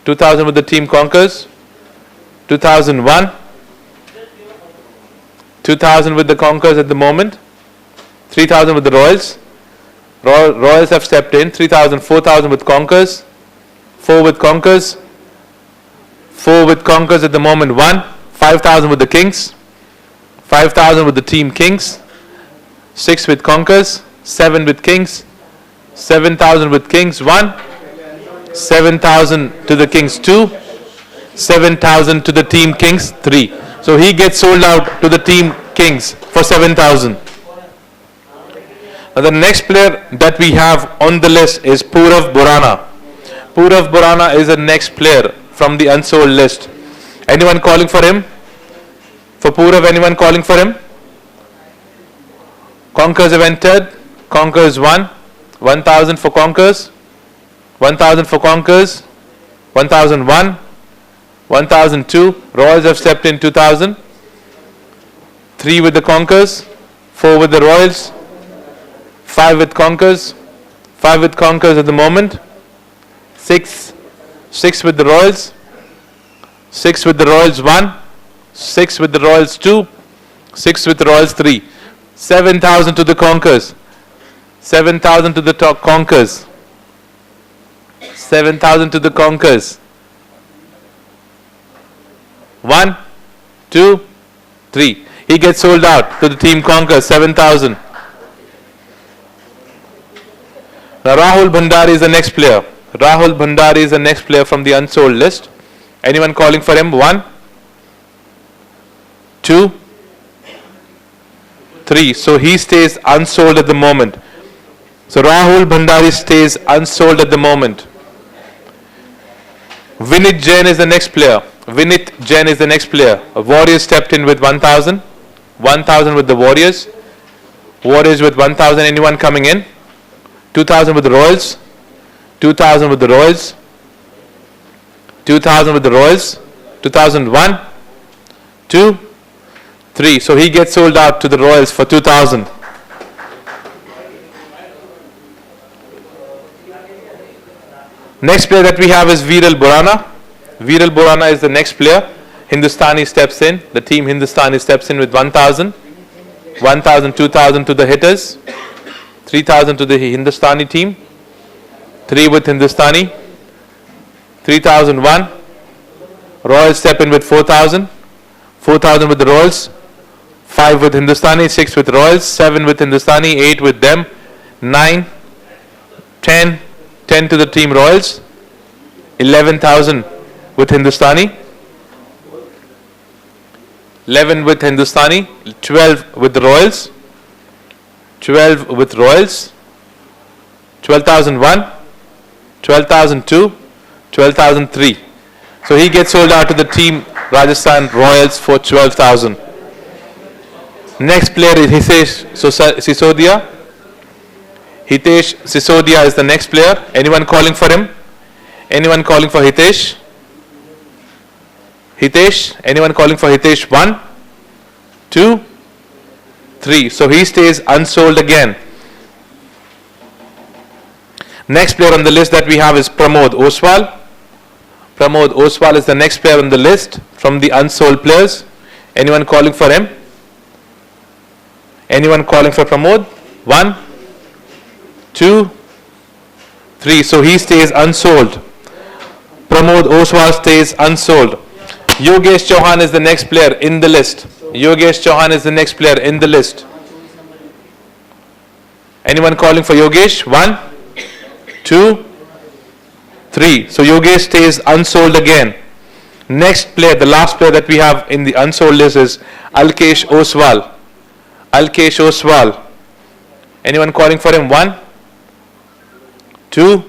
2,000 with the team Conquers. 2,001. 2,000 with the Conquers at the moment. 3,000 with the Royals. Royals have stepped in. 3,000, 4,000 with Conquers. 4 with Conquers. 4 with Conquers at the moment 1. 5,000 with the Kings. 5,000 with the team Kings. 6 with Conquers. 7 with Kings. 7,000 with Kings 1. 7,000 to the Kings 2. 7,000 to the team Kings 3. So he gets sold out to the team Kings for 7,000. Now the next player that we have on the list is Purav Borana. Purav Borana is the next player from the unsold list. Anyone calling for him? For Purav, anyone calling for him? Conquers have entered. Conquers 1. 1,000 for Conquers. 1,000 for Conquers. 1,001. 1,002. Royals have stepped in 2,000. 3 with the Conquers. 4 with the Royals. 5 with Conquers. 5 with Conquers at the moment. 6 with the Royals. 6 with the Royals 1. 6 with the Royals 2. 6 with the Royals 3. 7,000 to the Conquers. 7,000 to the Conquers. 7,000 to the Conquers. 1, 2, 3. He gets sold out to the team Conquers, 7,000. Now Rahul Bhandari is the next player. Rahul Bhandari is the next player from the unsold list. Anyone calling for him? 1, 2, 3. So he stays unsold at the moment. So Rahul Bhandari stays unsold at the moment. Vinit Jain is the next player. Vinit Jain is the next player. Warriors stepped in with 1,000. 1,000 with the Warriors. Warriors with 1,000. Anyone coming in? 2,000 with the Royals. 2,000 with the Royals. 2,000 with the Royals. 2,001. 2, 3. So he gets sold out to the Royals for 2,000. Next player that we have is Viral Borana. Viral Borana is the next player. Hindustani steps in. The team Hindustani steps in with 1,000. 1,000, 2,000 to the hitters. 3,000 to the Hindustani team. 3 with Hindustani. 3,001. Royals step in with 4,000. 4,000 with the Royals. 5 with Hindustani. 6 with Royals. 7 with Hindustani. 8 with them. 9, 10. 10 to the team Royals. 11,000 with Hindustani. 11 with Hindustani. 12 with the Royals. 12 with Royals. 12,001. 12,002. 12,003. So he gets sold out to the team Rajasthan Royals for 12,000. Next player is Hisesh Sisodia. Hitesh Sisodia is the next player. Anyone calling for him? Anyone calling for Hitesh? Hitesh? Anyone calling for Hitesh? 1, 2, 3. So he stays unsold again. Next player on the list that we have is Pramod Oswal. Pramod Oswal is the next player on the list from the unsold players. Anyone calling for him? Anyone calling for Pramod? 1, 2, 3. So he stays unsold. Pramod Oswal stays unsold. Yogesh Chauhan is the next player in the list. Yogesh Chauhan is the next player in the list. Anyone calling for Yogesh? 1, 2, 3. So Yogesh stays unsold again. Next player, the last player that we have in the unsold list is Alkesh Oswal. Alkesh Oswal. Anyone calling for him? 1, 2.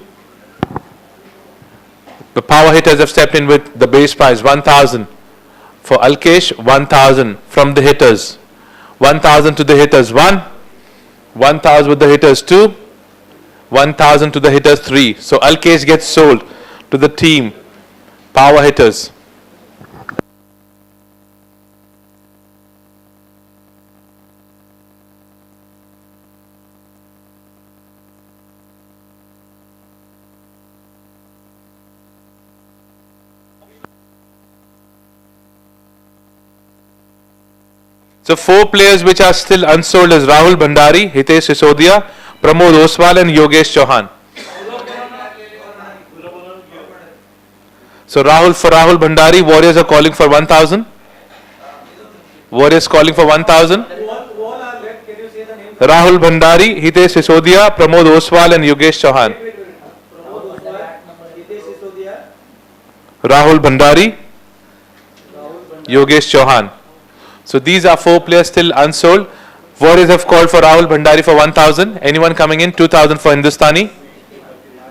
The power hitters have stepped in with the base price 1,000 for Alkesh, 1,000 from the hitters, 1,000 to the hitters 1, 1,000 with the hitters 2, 1,000 to the hitters 3. So Alkesh gets sold to the team power hitters. So 4 players which are still unsold is Rahul Bhandari, Hitesh Sisodia, Pramod Oswal and Yogesh Chauhan. So Rahul Bhandari, Warriors are calling for 1,000. Warriors calling for 1,000. Rahul Bhandari, Hitesh Sisodia, Pramod Oswal and Yogesh Chauhan. Rahul Bhandari, Yogesh Chauhan. So these are 4 players still unsold. Warriors have called for Rahul Bhandari for 1,000. Anyone coming in? 2,000 for Hindustani.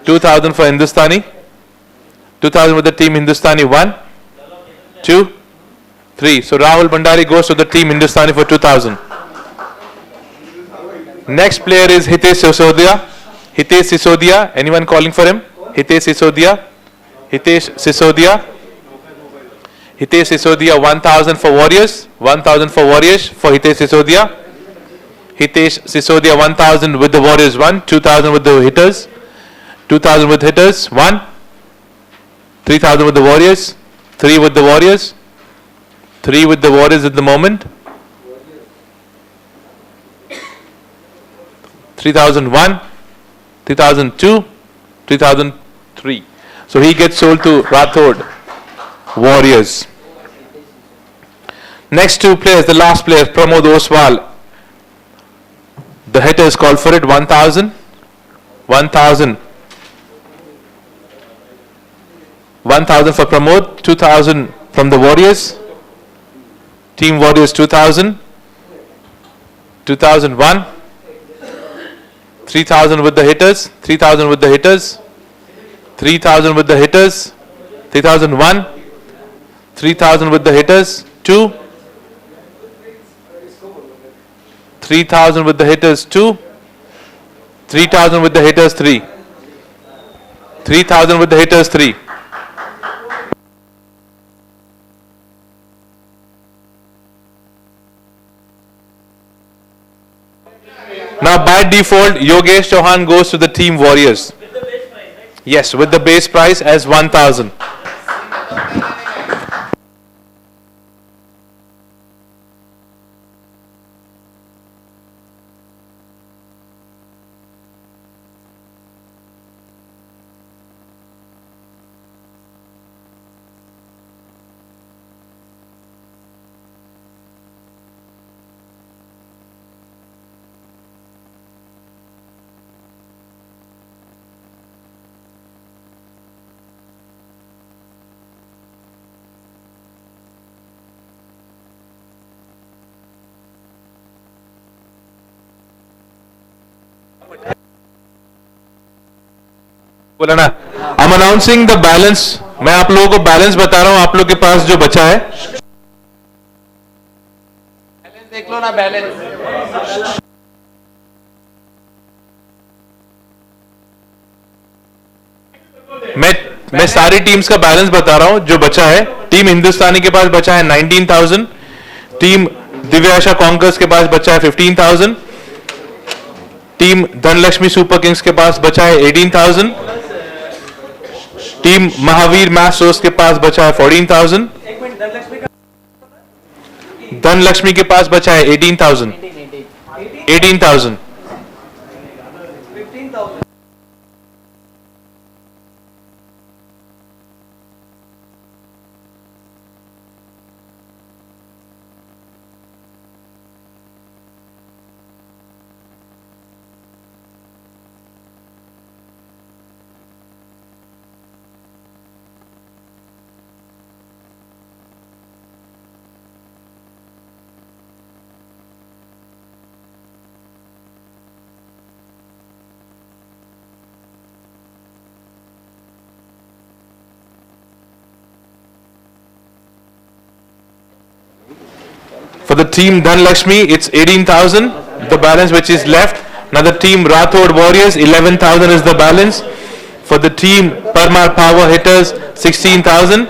2,000 for Hindustani. 2,000 with the team Hindustani. 1, 2, 3. So Rahul Bhandari goes to the team Hindustani for 2,000. Next player is Hitesh Sisodia. Hitesh Sisodia. Anyone calling for him? Hitesh Sisodia. Hitesh Sisodia. Hitesh Sisodia 1,000 for Warriors, 1,000 for Warriors for Hitesh Sisodia. Hitesh Sisodia 1,000 with the Warriors 1, 2,000 with the hitters, 2,000 with hitters 1, 3,000 with the Warriors, 3 with the Warriors, 3 with the Warriors at the moment, 3,001, 3,002, 3,003. So he gets sold to Rathod Warriors. Next 2 players, the last player, Pramod Oswal. The hitters call for it 1,000, 1,000, 1,000 for Pramod, 2,000 from the Warriors. Team Warriors 2,000, 2,001, 3,000 with the hitters, 3,000 with the hitters, 3,000 with the hitters, 3,001. 3,000 with the hitters 2, 3,000 with the hitters 2, 3,000 with the hitters 3, 3,000 with the hitters 3. Now by default Yogesh Chauhan goes to the team Warriors. Yes, with the base price as 1,000. बोला ना, I'm announcing the balance. मैं आप लोगों को balance बता रहा हूं, आप लोग के पास जो बचा है बैलेंस देख लो ना, बैलेंस मैं सारी टीम्स का बैलेंस बता रहा हूं जो बचा है. टीम हिंदुस्तानी के पास बचा है 19,000. टीम दिव्याशा कॉन्कर्स के पास बचा है 15,000. टीम धनलक्ष्मी सुपर किंग्स के पास बचा है 18,000. टीम महावीर मैस्टर्स के पास बचा है 14,000. एक मिनट, धनलक्ष्मी का धनलक्ष्मी के पास बचा है 18,000. 18,000. 15,000. For the team Dhanlakshmi, it's 18,000, the balance which is left. Now the team Rathod Warriors, 11,000 is the balance. For the team Parmar Power Hitters, 16,000.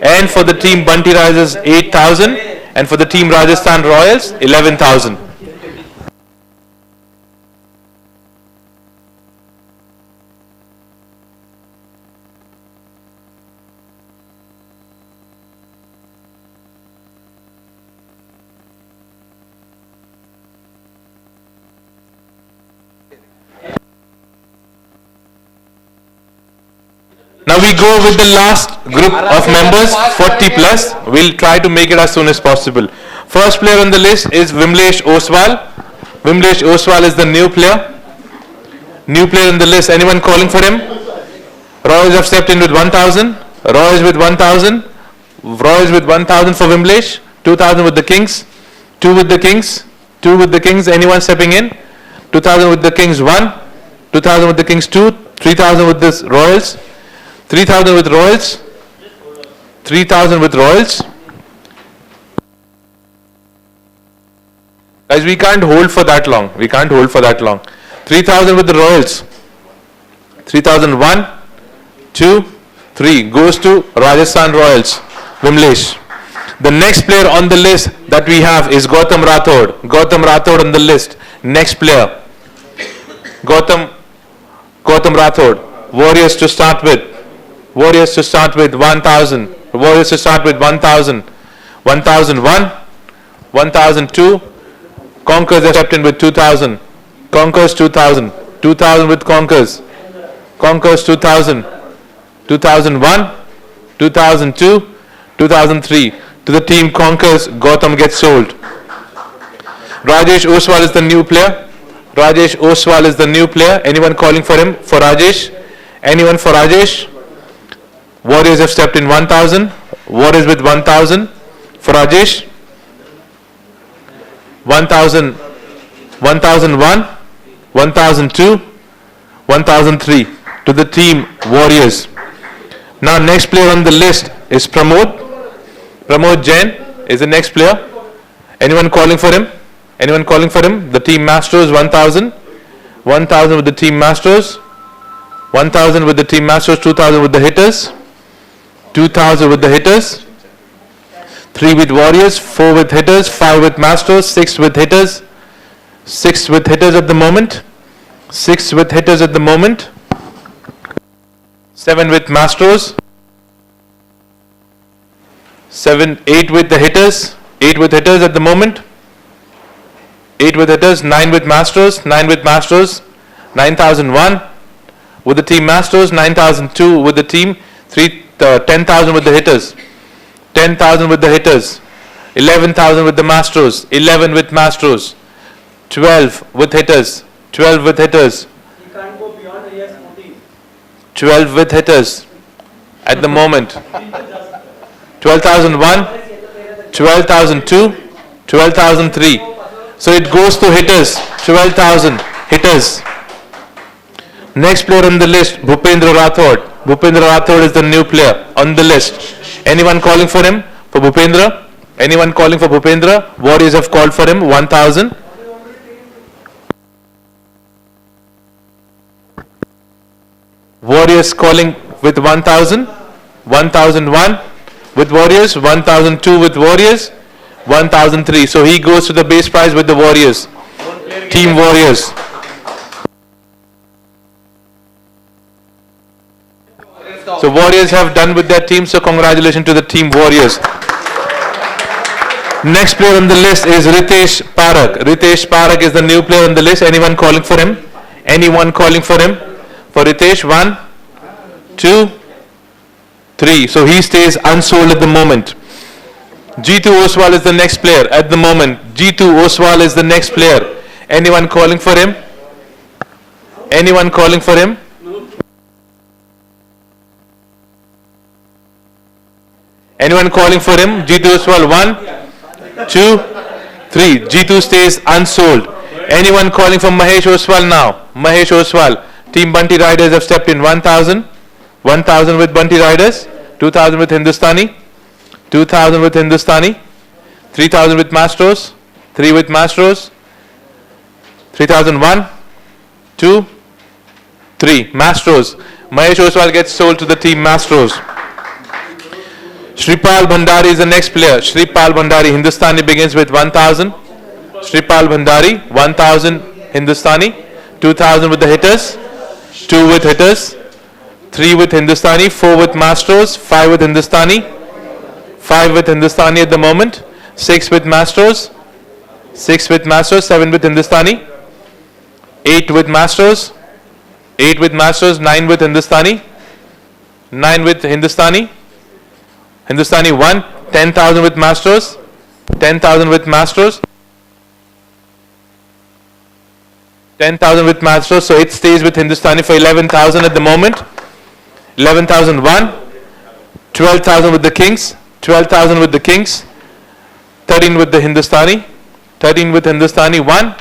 And for the team Bunty Risers, 8,000. And for the team Rajasthan Royals, 11,000. Now we go with the last group of members, 40 plus. We'll try to make it as soon as possible. First player on the list is Vimlesh Oswal. Vimlesh Oswal is the new player. New player on the list. Anyone calling for him? Royals have stepped in with 1,000. Royals with 1,000. Royals with 1,000 for Vimlesh. 2,000 with the Kings. 2 with the Kings. 2 with the Kings. Anyone stepping in? 2,000 with the Kings 1. 2,000 with the Kings 2. 3,000 with the Royals. 3,000 with Royals. 3,000 with Royals. Guys, we can't hold for that long. We can't hold for that long. 3,000 with the Royals. 3,001, 2, 3 goes to Rajasthan Royals. Vimlesh. The next player on the list that we have is Gautam Rathod. Gautam Rathod on the list. Next player. Gautam Rathod. Warriors to start with. Warriors to start with 1,000. Warriors to start with 1,000. 1,001. 1,002. Conquers are stepped in with 2,000. Conquers 2,000. 2,000 with Conquers. Conquers 2,000. 2001. 2002. 2003. To the team Conquers, Gautam gets sold. Rajesh Oswal is the new player. Rajesh Oswal is the new player. Anyone calling for him? For Rajesh? Anyone for Rajesh? Warriors have stepped in 1,000. Warriors with 1,000. For Rajesh? 1,000. 1,001. 1,002. 1,003. To the team Warriors. Now next player on the list is Pramod. Pramod Jain is the next player. Anyone calling for him? Anyone calling for him? The team Masters 1,000. 1,000 with the team Masters. 1,000 with the team Masters. 2,000 with the hitters. 2,000 with the hitters. 3 with Warriors. 4 with hitters. 5 with Masters. 6 with hitters. 6 with hitters at the moment. 6 with hitters at the moment. 7 with Masters. 8 with the hitters. 8 with hitters at the moment. 8 with hitters. 9 with Masters. 9 with Masters. 9,001 with the team Masters. 9,002 with the team. 10,000 with the hitters. 10,000 with the hitters. 11,000 with the Masters. 11 with Masters. 12 with hitters. 12 with hitters. He can't go beyond AS 14. 12 with hitters at the moment. 12,001, 12,002, 12,003. So it goes to hitters, 12,000 hitters. Next player on the list, Bhupendra Rathod. Bhupendra Rathod is the new player on the list. Anyone calling for him? For Bhupendra? Anyone calling for Bhupendra? Warriors have called for him, 1,000. Warriors calling with 1000, 1001 with Warriors, 1002 with Warriors, 1003. So he goes to the base prize with the Warriors. Team Warriors. So Warriors have done with their team, so congratulations to the Team Warriors. Next player on the list is Ritesh Parak. Ritesh Parak is the new player on the list. Anyone calling for him? Anyone calling for him? For Ritesh, 1, 2, 3. So he stays unsold at the moment. Jitu Oswal is the next player at the moment. Jitu Oswal is the next player. Anyone calling for him? Anyone calling for him? Anyone calling for him? Jitu Oswal, 1, 2, 3. Jitu stays unsold. Anyone calling for Mahesh Oswal now? Mahesh Oswal. Team Bunty Riders have stepped in. 1000. 1000 with Bunty Riders. 2000 with Hindustani. 2000 with Hindustani. 3000 with Mastros. 3 with Mastros. 3001. 2, 3. Mastros. Mahesh Oswal gets sold to the team Mastros. Shripal Bhandari is the next player. Shripal Bhandari. Hindustani begins with 1000. Shripal Bhandari. 1000 Hindustani. 2000 with the hitters. 2 with hitters. 3 with Hindustani. 4 with Mastros. 5 with Hindustani. 5 with Hindustani at the moment. 6 with Mastros. 6 with Mastros. 7 with Hindustani. 8 with Mastros. 8 with Mastros. 9 with Hindustani. 9 with Hindustani. Hindustani 1. 10,000 with Mastros. 10,000 with Mastros. 10,000 with Mastros. So it stays with Hindustani for 11,000 at the moment. 11,001. 12,000 with the Kings. 12,000 with the Kings. 13 with the Hindustani. 13 with Hindustani. 1,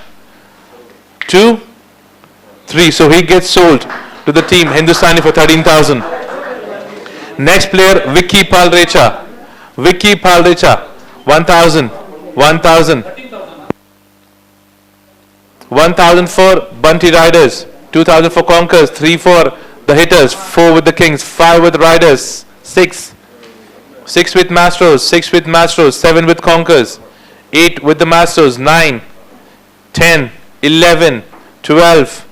2, 3. So he gets sold to the team Hindustani for 13,000. Next player, Vicky Palrecha. Vicky Palrecha. 1,000. 1,000. 1,000 for Bunty Riders. 2,000 for Conkers. 3 for the hitters. 4 with the Kings. 5 with Riders. 6. 6 with Mastros. 6 with Mastros. 7 with Conkers. 8 with the Mastros. 9, 10, 11, 12.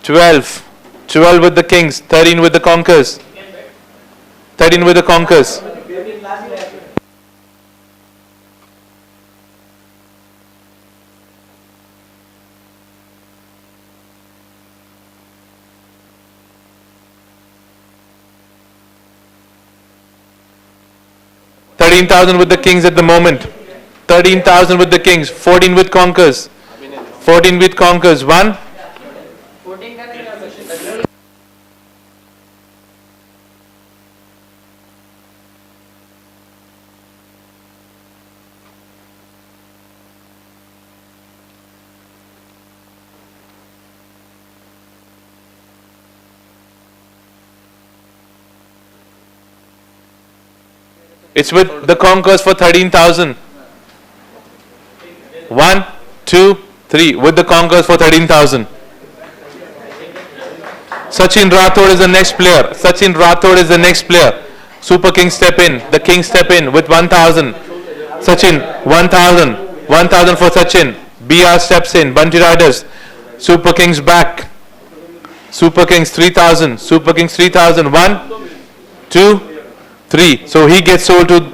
12. 12 with the Kings. 13 with the Conkers. 13 with the Conkers. $13,000 with the Kings at the moment. 13,000 with the Kings. 14 with Conkers. 14 with Conkers. 1. It's with the Conkers for 13,000. 1, 2, 3. With the Conkers for 13,000. Sachin Rathod is the next player. Sachin Rathod is the next player. Super Kings step in. The Kings step in with 1,000. Sachin, 1,000. 1,000 for Sachin. BR steps in. Bunty Riders. Super Kings back. Super Kings 3,000. Super Kings 3,000. 1, 2, 3. So he gets sold to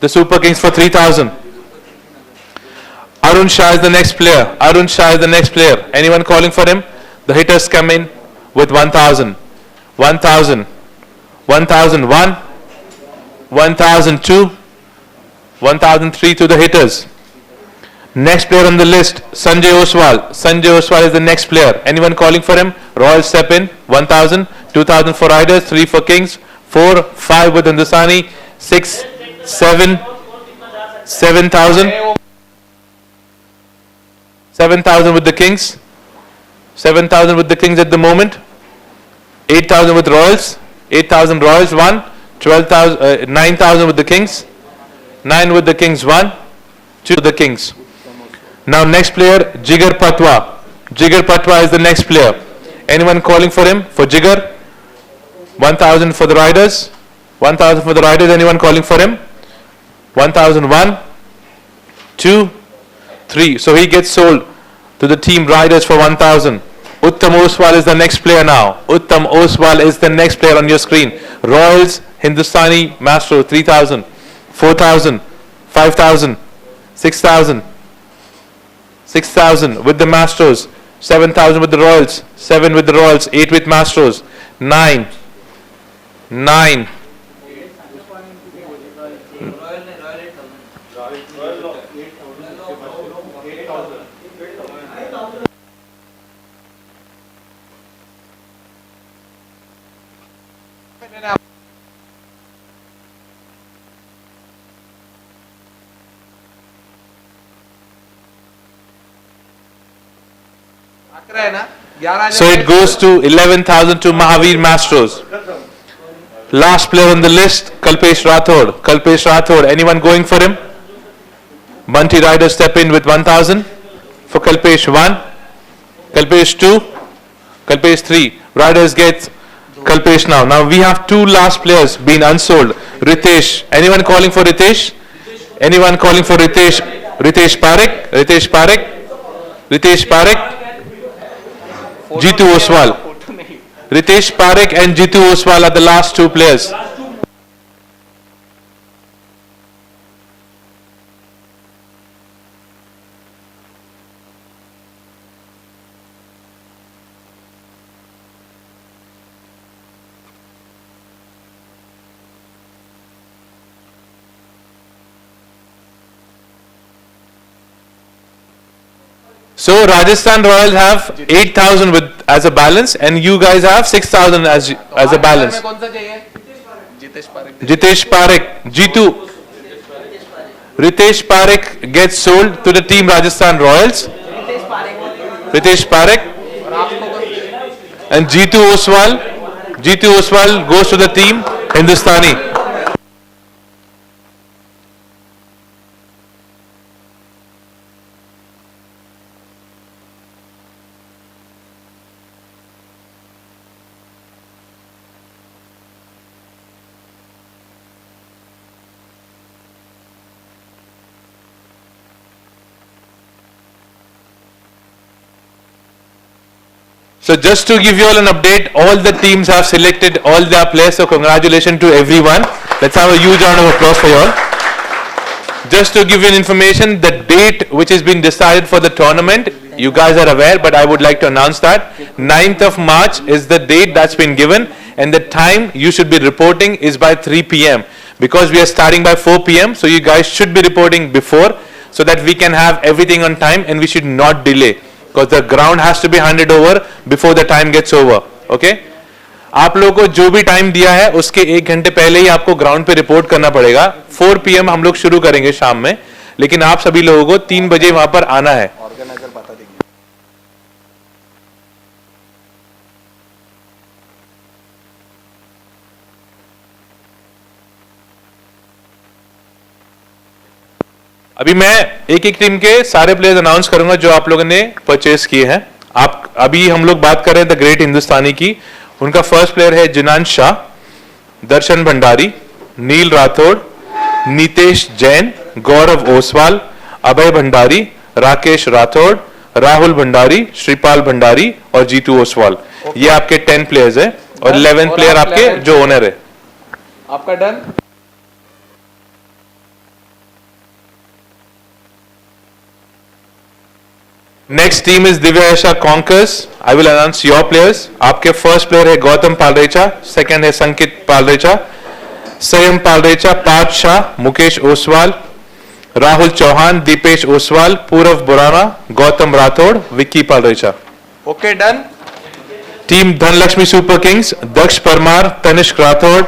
the Super Kings for 3,000. Arun Shah is the next player. Arun Shah is the next player. Anyone calling for him? The hitters come in with 1,000. 1,000. 1,001. 1,002. 1,003 to the hitters. Next player on the list, Sanjay Oswal. Sanjay Oswal is the next player. Anyone calling for him? Royal step in. 1,000. 2,000 for Riders. 3 for Kings. 4, 5 with Hindustani, 6, 7, 7,000. 7,000 with the Kings. 7,000 with the Kings at the moment. 8,000 with Royals. 8,000 Royals, 1. 12,000, 9,000 with the Kings. 9 with the Kings, 1. 2 with the Kings. Now next player, Jigar Patwa. Jigar Patwa is the next player. Anyone calling for him? For Jigar? 1,000 for the Riders. 1,000 for the Riders. Anyone calling for him? 1,001, 2, 3. So he gets sold to the team Riders for 1,000. Uttam Oswal is the next player now. Uttam Oswal is the next player on your screen. Royals, Hindustani, Mastro, 3,000, 4,000, 5,000, 6,000, 6,000 with the Mastros, 7,000 with the Royals, 7 with the Royals, 8 with Mastros, 9, 9. So it goes to 11,000 to Mahavir Mastros. Last player on the list, Kalpesh Rathod. Kalpesh Rathod, anyone going for him? Bunty Riders step in with 1,000 for Kalpesh 1, Kalpesh 2, Kalpesh 3. Riders get Kalpesh now. Now we have 2 last players being unsold. Ritesh, anyone calling for Ritesh? Anyone calling for Ritesh? Ritesh Parekh, Ritesh Parekh, Ritesh Parekh. Jitu Oswal. Ritesh Parekh and Jitu Oswal are the last 2 players. So Rajasthan Royals have 8,000 with as a balance, and you guys have 6,000 as a balance. Jitesh Parekh, Jitu. Ritesh Parekh gets sold to the team Rajasthan Royals. Ritesh Parekh and Jitu Oswal. Jitu Oswal goes to the team Hindustani. So just to give you all an update, all the teams have selected all their players, so congratulations to everyone. Let's have a huge round of applause for you all. Just to give you an information, the date which has been decided for the tournament, you guys are aware, but I would like to announce that 9th of March is the date that's been given, and the time you should be reporting is by 3 p.m. because we are starting by 4 p.m. So you guys should be reporting before, so that we can have everything on time and we should not delay. Because the ground has to be handed over before the time gets over. Okay? आप लोगों को जो भी time दिया है उसके 1 घंटे पहले ही आपको ग्राउंड पे रिपोर्ट करना पड़ेगा. 4 PM हम लोग शुरू करेंगे शाम में, लेकिन आप सभी लोगों को 3 बजे वहां पर आना है. अभी मैं एक एक टीम के सारे प्लेयर्स अनाउंस करूंगा जो आप लोगों ने परचेस किए हैं. आप अभी हम लोग बात कर रहे हैं द ग्रेट हिंदुस्तानी की. उनका फर्स्ट प्लेयर है जिनान शाह, दर्शन भंडारी, नील राठौड़, नीतेश जैन, गौरव ओसवाल, अभय भंडारी, राकेश राठौड़, राहुल भंडारी, श्रीपाल भंडारी और जीतू ओसवाल. ये आपके 10 प्लेयर्स हैं और 11 प्लेयर आपके जो ओनर है. आपका done. Next team is Divya Aisha Conkers. I will announce your players. आपके फर्स्ट प्लेयर है गौतम पालरेचा, सेकंड है Sankit Palrecha, Sanyam Palrecha, Parth Shah, Mukesh Oswal, Rahul Chauhan, Deepesh Oswal, Purav Burana, Gautam Rathod, Vicky Palrecha. Okay done. Team Dhanlakshmi super kings, Daksh Parmar, Tanishk Rathod,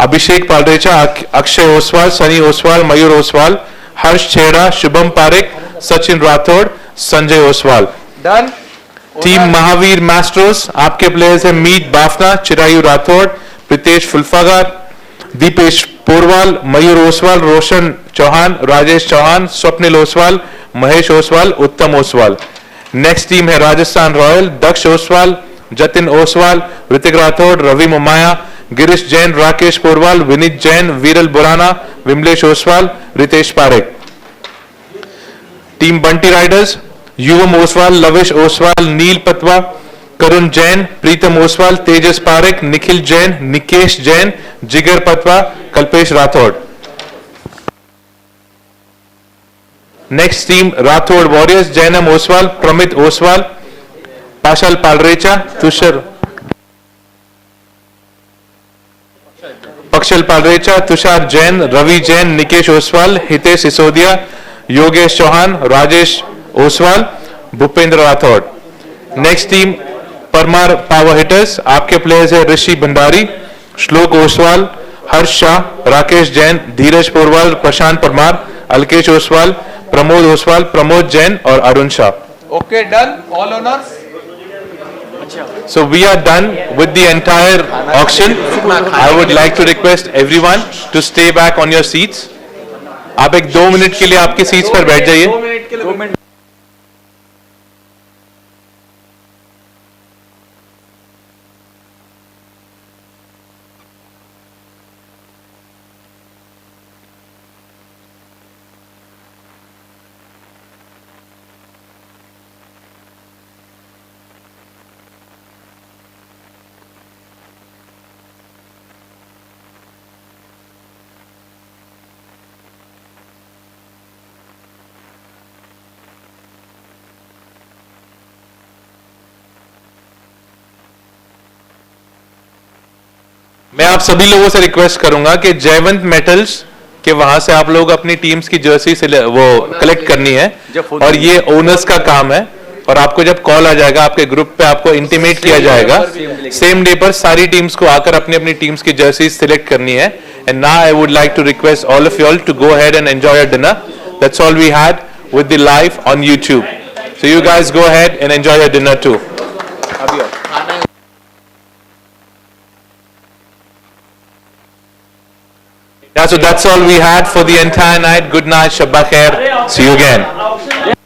Abhishek Palrecha, Akshay Oswal, Sunny Oswal, Mayur Oswal, Harsh Chheda, Shubham Parekh, Sachin Rathod, Sanjay Oswal. Done. Team Mahavir masters, आपके प्लेयर्स हैं मीत बाफना, चिरायु राठौड़, प्रीतेश फुलफागर, दीपेश पोरवाल, मयूर ओसवाल, रोशन चौहान, राजेश चौहान, स्वप्निल ओसवाल, महेश ओसवाल, उत्तम ओसवाल. नेक्स्ट टीम है Rajasthan royal, Daksh Oswal, Jatin Oswal, Hrithik Rathod, Ravi Momaya, Girish Jain, Rakesh Porwal, Vinit Jain, Viral Burana, Vimlesh Oswal, Ritesh Parekh. Team Bunty Riders, Yuvam Oswal, Lavish Oswal, Neil Patwa, Karun Jain, Pritam Oswal, Tejas Parekh, Nikhil Jain, Nikesh Jain, Jigar Patwa, Kalpesh Rathod. Next team Rathod Warriors, Jainam Oswal, Pramit Oswal, Pashal Palrecha, Tushar Pakshal Palrecha, Tushar Jain, Ravi Jain, Nikesh Oswal, Hitesh Sisodia, Yogesh Chauhan, Rajesh Oswal, Bhupendra Rathod. Next team Parmar Power Hitters, आपके players है ऋषि भंडारी, श्लोक ओसवाल, हर्ष शाह, राकेश जैन, धीरज पोरवाल, प्रशांत परमार, अलकेश ओसवाल, प्रमोद ओसवाल, प्रमोद जैन और Arun Shah. Okay, done. All owners. So we are done with the entire auction. I would like to request everyone to stay back on your seats. आप एक 2 minute के लिए आपके seats पर बैठ जाइए. 2 मिनट. मैं आप सभी लोगों से रिक्वेस्ट करूंगा कि जयवंत मेटल्स के वहां से आप लोग अपनी टीम्स की जर्सी से वो कलेक्ट करनी है और ये ओनर्स का काम है. और आपको जब कॉल आ जाएगा आपके ग्रुप पे आपको इंटीमेट किया जाएगा सेम डे पर सारी टीम्स को आकर अपनी अपनी टीम्स की जर्सी सिलेक्ट करनी है. And now I would like to request all of you all to go ahead and enjoy your dinner. That's all we had with the live on YouTube. So you guys go ahead and enjoy your dinner too. Yeah, so that's all we had for the entire night. Good night, Shabba Khair. See you again.